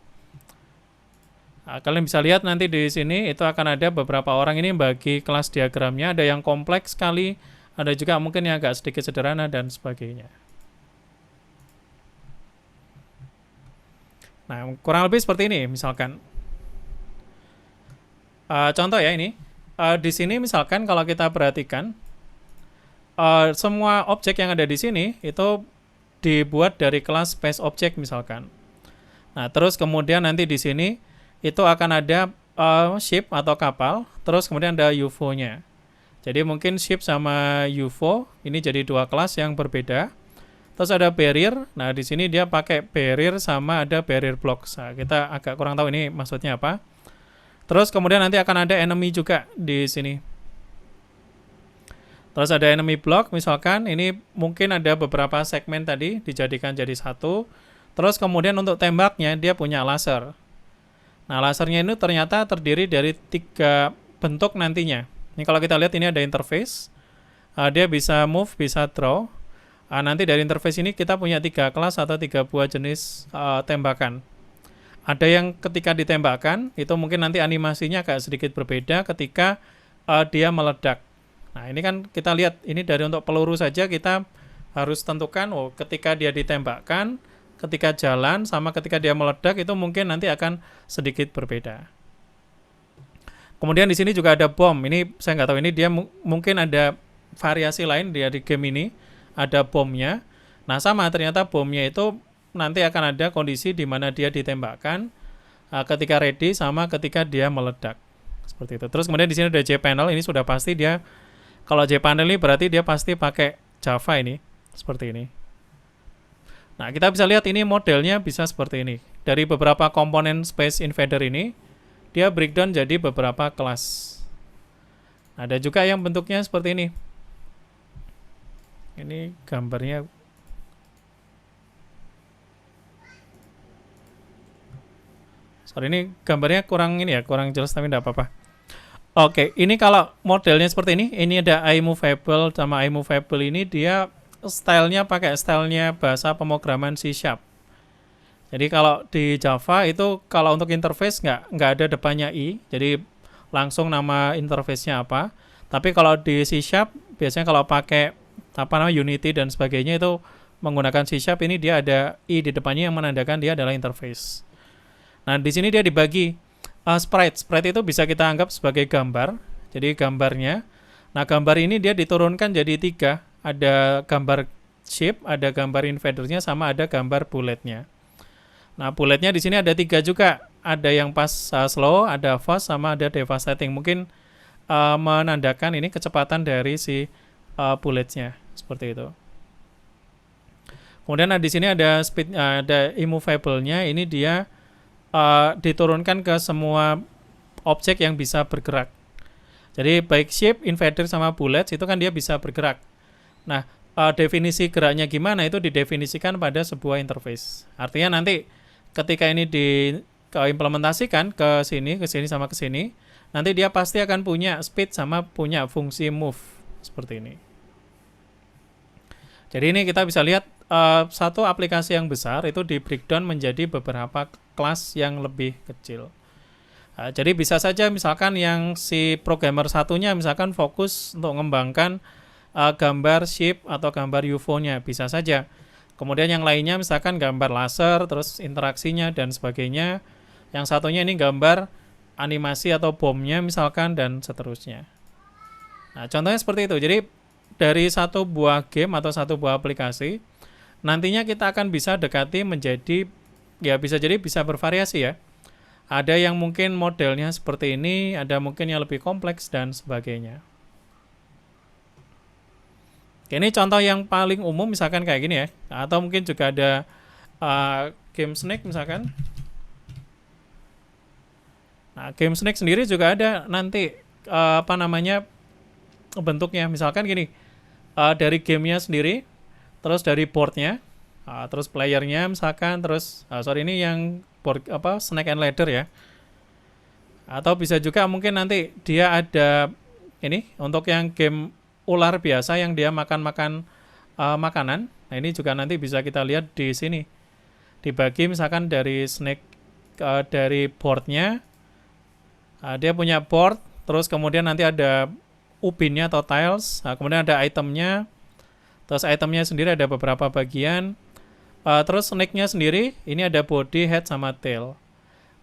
Nah, kalian bisa lihat nanti di sini itu akan ada beberapa orang ini bagi kelas diagramnya, ada yang kompleks sekali, ada juga mungkin yang agak sedikit sederhana dan sebagainya. Nah, kurang lebih seperti ini misalkan. Contoh ya ini, di sini misalkan kalau kita perhatikan, semua objek yang ada di sini itu dibuat dari kelas space object misalkan. Nah, terus kemudian nanti di sini itu akan ada ship atau kapal, terus kemudian ada UFO-nya. Jadi mungkin ship sama UFO ini jadi dua kelas yang berbeda. Terus ada barrier. Nah, di sini dia pakai barrier sama ada barrier blocks. Nah, kita agak kurang tahu ini maksudnya apa. Terus kemudian nanti akan ada enemy juga di sini. Terus ada enemy block misalkan, ini mungkin ada beberapa segmen tadi dijadikan jadi satu. Terus kemudian untuk tembaknya dia punya laser. Nah, lasernya ini ternyata terdiri dari 3 bentuk nantinya. Ini kalau kita lihat ini ada interface. Dia bisa move, bisa draw. Nanti dari interface ini kita punya 3 kelas atau 3 buah jenis tembakan. Ada yang ketika ditembakkan, itu mungkin nanti animasinya agak sedikit berbeda ketika dia meledak. Nah, ini kan kita lihat, ini dari untuk peluru saja kita harus tentukan, ketika dia ditembakkan, ketika jalan sama ketika dia meledak itu mungkin nanti akan sedikit berbeda. Kemudian di sini juga ada bom. Ini saya nggak tahu ini dia mungkin ada variasi lain di game ini. Ada bomnya. Nah, sama ternyata bomnya itu nanti akan ada kondisi di mana dia ditembakkan ketika ready sama ketika dia meledak. Seperti itu. Terus kemudian di sini ada JPanel. Ini sudah pasti dia, kalau JPanel ini berarti dia pasti pakai Java ini. Seperti ini. Nah, kita bisa lihat ini modelnya bisa seperti ini. Dari beberapa komponen Space Invader ini, dia breakdown jadi beberapa kelas. Ada juga yang bentuknya seperti ini. Ini gambarnya. Sorry, ini gambarnya kurang ini ya, kurang jelas tapi tidak apa-apa. Oke, ini kalau modelnya seperti ini ada iMovable sama iMovable ini dia stylenya pakai stylenya bahasa pemrograman C#. Jadi kalau di Java itu kalau untuk interface nggak ada depannya i. Jadi langsung nama interface-nya apa. Tapi kalau di C Sharp biasanya kalau pakai Unity dan sebagainya itu menggunakan C Sharp, ini dia ada i di depannya yang menandakan dia adalah interface. Nah, di sini dia dibagi sprite. Sprite itu bisa kita anggap sebagai gambar. Jadi gambarnya. Nah, gambar ini dia diturunkan jadi 3. Ada gambar shape, ada gambar invadernya, sama ada gambar bulletnya. Nah, bulletnya di sini ada 3 juga. Ada yang pas slow, ada fast, sama ada devastating. Mungkin menandakan ini kecepatan dari si bulletsnya seperti itu. Kemudian di sini ada speed, ada immovable-nya. Ini dia diturunkan ke semua objek yang bisa bergerak. Jadi baik shape, invader, sama bullets itu kan dia bisa bergerak. Nah, definisi geraknya gimana itu didefinisikan pada sebuah interface. Artinya nanti ketika ini diimplementasikan ke sini sama ke sini, nanti dia pasti akan punya speed sama punya fungsi move seperti ini. Jadi ini kita bisa lihat satu aplikasi yang besar itu di breakdown menjadi beberapa kelas yang lebih kecil. Jadi bisa saja misalkan yang si programmer satunya misalkan fokus untuk mengembangkan gambar shape atau gambar UFO-nya, bisa saja. Kemudian yang lainnya misalkan gambar laser, terus interaksinya dan sebagainya. Yang satunya ini gambar animasi atau bomnya misalkan, dan seterusnya. Nah, contohnya seperti itu. Jadi dari satu buah game atau satu buah aplikasi, nantinya kita akan bisa dekati menjadi, ya bisa jadi bisa bervariasi ya. Ada yang mungkin modelnya seperti ini, ada mungkin yang lebih kompleks dan sebagainya. Ini contoh yang paling umum misalkan kayak gini ya. Atau mungkin juga ada game Snake misalkan. Nah, game Snake sendiri juga ada nanti bentuknya. Misalkan gini, dari gamenya sendiri, terus dari boardnya, terus playernya misalkan, terus ini yang board Snake and Ladder ya. Atau bisa juga mungkin nanti dia ada ini untuk yang game ular biasa yang dia makan makanan. Nah, ini juga nanti bisa kita lihat di sini. Dibagi misalkan dari Snake, dari boardnya, dia punya board, terus kemudian nanti ada ubinnya atau tiles, kemudian ada itemnya, terus itemnya sendiri ada beberapa bagian, terus snake-nya sendiri ini ada body, head, sama tail.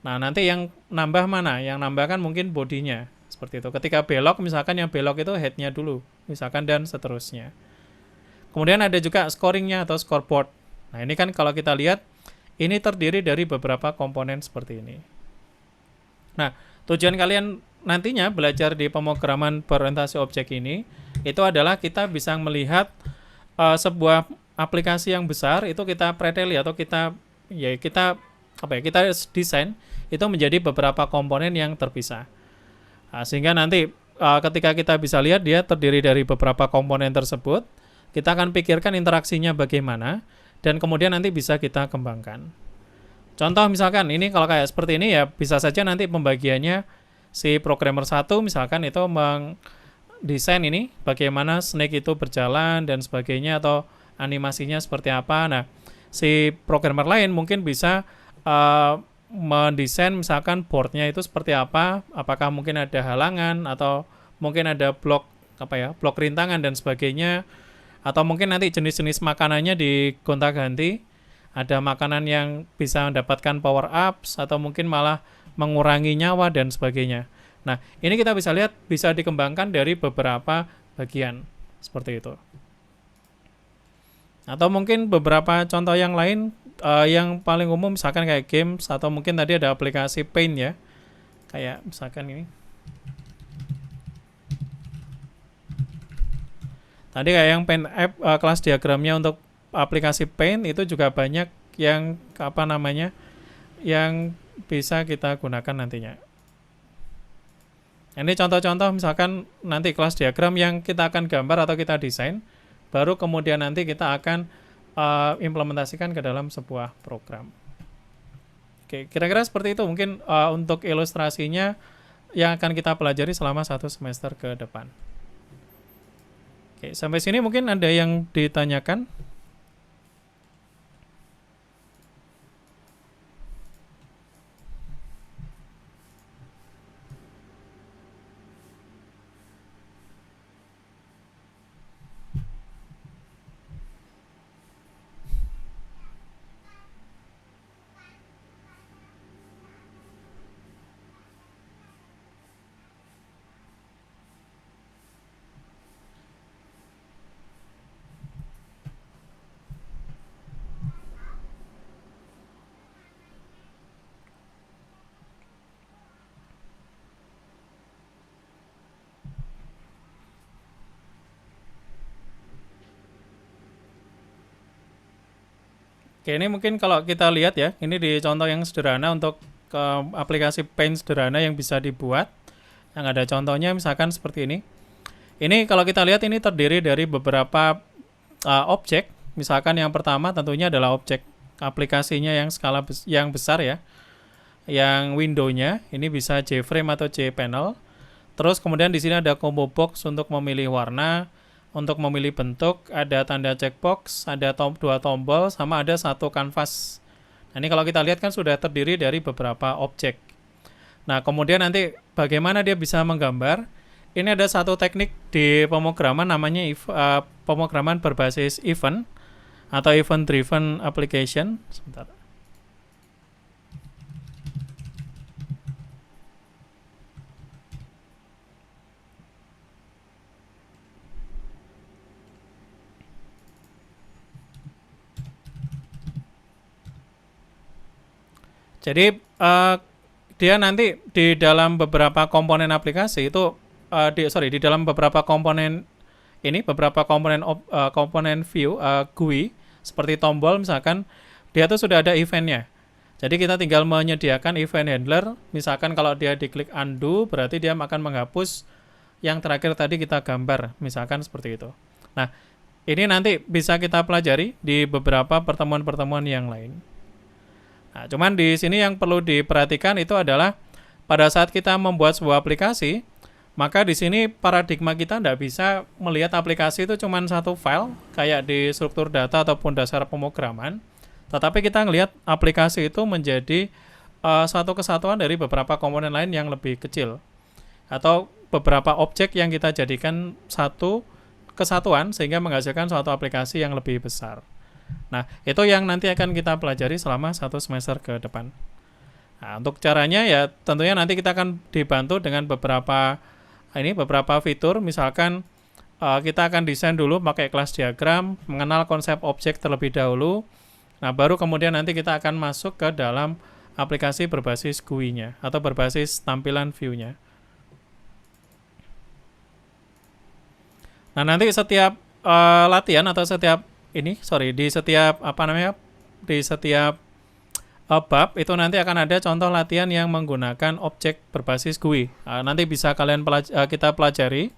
Nah, nanti yang nambah mana? Yang nambah kan mungkin bodinya seperti itu. Ketika belok misalkan yang belok itu head-nya dulu misalkan, dan seterusnya. Kemudian ada juga scoring-nya atau scoreboard. Nah, ini kan kalau kita lihat ini terdiri dari beberapa komponen seperti ini. Nah, tujuan kalian nantinya belajar di pemrograman berorientasi objek ini itu adalah kita bisa melihat sebuah aplikasi yang besar itu kita preteli atau kita desain itu menjadi beberapa komponen yang terpisah. Sehingga nanti ketika kita bisa lihat dia terdiri dari beberapa komponen tersebut, kita akan pikirkan interaksinya bagaimana, dan kemudian nanti bisa kita kembangkan. Contoh misalkan ini kalau kayak seperti ini ya bisa saja nanti pembagiannya si programmer satu misalkan itu mendesain ini bagaimana snake itu berjalan dan sebagainya, atau animasinya seperti apa. Nah, si programmer lain mungkin bisa mendesain misalkan boardnya itu seperti apa, apakah mungkin ada halangan atau mungkin ada blok blok rintangan dan sebagainya, atau mungkin nanti jenis-jenis makanannya digonta-ganti. Ada makanan yang bisa mendapatkan power ups atau mungkin malah mengurangi nyawa dan sebagainya. Nah, ini kita bisa lihat bisa dikembangkan dari beberapa bagian seperti itu. Atau mungkin beberapa contoh yang lain yang paling umum misalkan kayak games, atau mungkin tadi ada aplikasi Paint ya. Kayak misalkan ini. Tadi kayak yang Paint app kelas diagramnya untuk aplikasi Paint itu juga banyak yang yang bisa kita gunakan nantinya. Ini contoh-contoh misalkan nanti kelas diagram yang kita akan gambar atau kita desain, baru kemudian nanti kita akan implementasikan ke dalam sebuah program. Oke, kira-kira seperti itu mungkin untuk ilustrasinya yang akan kita pelajari selama 1 semester ke depan. Oke, sampai sini mungkin ada yang ditanyakan. Oke, ini mungkin kalau kita lihat ya, ini di contoh yang sederhana untuk aplikasi Paint sederhana yang bisa dibuat. Yang ada contohnya misalkan seperti ini. Ini kalau kita lihat ini terdiri dari beberapa objek. Misalkan yang pertama tentunya adalah objek aplikasinya yang skala yang besar ya. Yang window-nya ini bisa JFrame atau JPanel. Terus kemudian di sini ada combo box untuk memilih warna, untuk memilih bentuk, ada tanda checkbox, ada dua tombol, sama ada satu kanvas. Nah, ini kalau kita lihat kan sudah terdiri dari beberapa objek. Nah, kemudian nanti bagaimana dia bisa menggambar? Ini ada satu teknik di pemrograman namanya pemrograman berbasis event atau event driven application. Sebentar. Jadi dia nanti di dalam beberapa komponen aplikasi itu di dalam beberapa komponen ini beberapa komponen view GUI seperti tombol misalkan dia tuh sudah ada eventnya. Jadi kita tinggal menyediakan event handler. Misalkan kalau dia diklik undo berarti dia akan menghapus yang terakhir tadi kita gambar. Misalkan seperti itu. Nah, ini nanti bisa kita pelajari di beberapa pertemuan-pertemuan yang lain. Nah, cuman di sini yang perlu diperhatikan itu adalah pada saat kita membuat sebuah aplikasi, maka di sini paradigma kita tidak bisa melihat aplikasi itu cuma satu file kayak di struktur data ataupun dasar pemrograman, tetapi kita melihat aplikasi itu menjadi satu kesatuan dari beberapa komponen lain yang lebih kecil atau beberapa objek yang kita jadikan satu kesatuan sehingga menghasilkan suatu aplikasi yang lebih besar. Nah, itu yang nanti akan kita pelajari selama satu semester ke depan. Nah, untuk caranya ya tentunya nanti kita akan dibantu dengan beberapa fitur. Misalkan kita akan desain dulu pakai kelas diagram, mengenal konsep objek terlebih dahulu. Nah, baru kemudian nanti kita akan masuk ke dalam aplikasi berbasis GUI-nya atau berbasis tampilan view-nya. Nah, nanti setiap latihan atau di setiap bab itu nanti akan ada contoh latihan yang menggunakan objek berbasis GUI. Nanti bisa kita pelajari.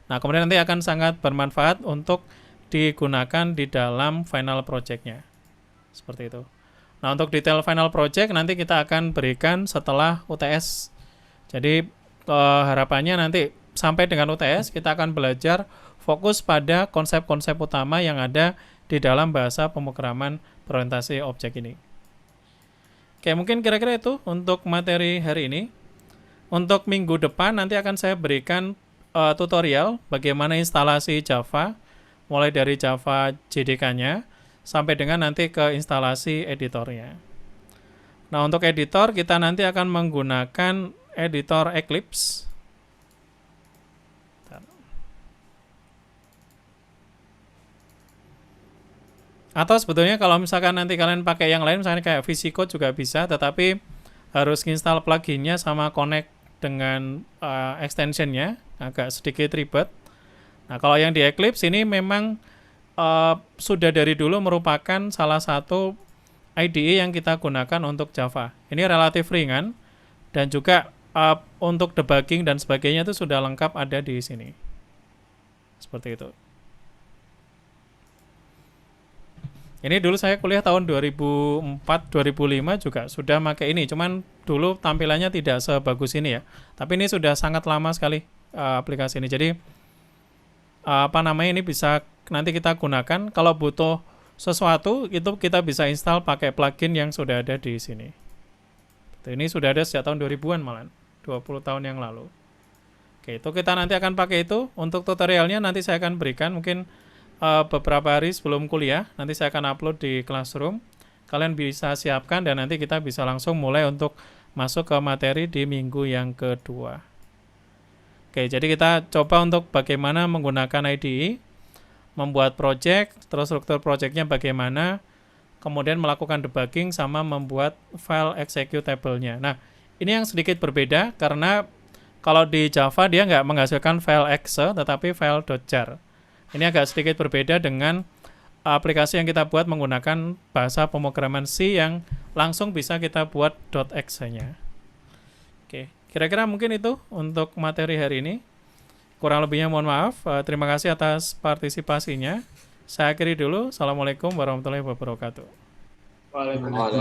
Nah, kemudian nanti akan sangat bermanfaat untuk digunakan di dalam final project-nya. Seperti itu. Nah, untuk detail final project nanti kita akan berikan setelah UTS. Jadi harapannya nanti sampai dengan UTS kita akan belajar fokus pada konsep-konsep utama yang ada di dalam bahasa pemrograman berorientasi objek ini. Oke, mungkin kira-kira itu untuk materi hari ini. Untuk minggu depan nanti akan saya berikan tutorial bagaimana instalasi Java, mulai dari Java JDK-nya sampai dengan nanti ke instalasi editornya. Nah, untuk editor kita nanti akan menggunakan editor Eclipse. Atau sebetulnya kalau misalkan nanti kalian pakai yang lain, misalnya kayak VS Code juga bisa, tetapi harus install pluginnya sama connect dengan extensionnya, agak sedikit ribet. Nah, kalau yang di Eclipse ini memang sudah dari dulu merupakan salah satu IDE yang kita gunakan untuk Java. Ini relatif ringan dan juga untuk debugging dan sebagainya itu sudah lengkap ada di sini. Seperti itu. Ini dulu saya kuliah tahun 2004-2005 juga sudah pakai ini, cuman dulu tampilannya tidak sebagus ini ya. Tapi ini sudah sangat lama sekali aplikasi ini. Jadi ini bisa nanti kita gunakan kalau butuh sesuatu itu kita bisa install pakai plugin yang sudah ada di sini. Ini sudah ada sejak tahun 2000-an malah, 20 tahun yang lalu. Oke, itu kita nanti akan pakai itu. Untuk tutorialnya nanti saya akan berikan mungkin beberapa hari sebelum kuliah, nanti saya akan upload di Classroom. Kalian bisa siapkan dan nanti kita bisa langsung mulai untuk masuk ke materi di minggu yang kedua. Oke, jadi kita coba untuk bagaimana menggunakan IDE, membuat project, terus struktur projectnya bagaimana, kemudian melakukan debugging sama membuat file executable-nya. Nah, ini yang sedikit berbeda karena kalau di Java dia nggak menghasilkan file exe tetapi file .jar. Ini agak sedikit berbeda dengan aplikasi yang kita buat menggunakan bahasa pemrograman C yang langsung bisa kita buat .exe-nya. Oke, kira-kira mungkin itu untuk materi hari ini. Kurang lebihnya mohon maaf. Terima kasih atas partisipasinya. Saya akhiri dulu. Assalamualaikum warahmatullahi wabarakatuh. Waalaikumsalam.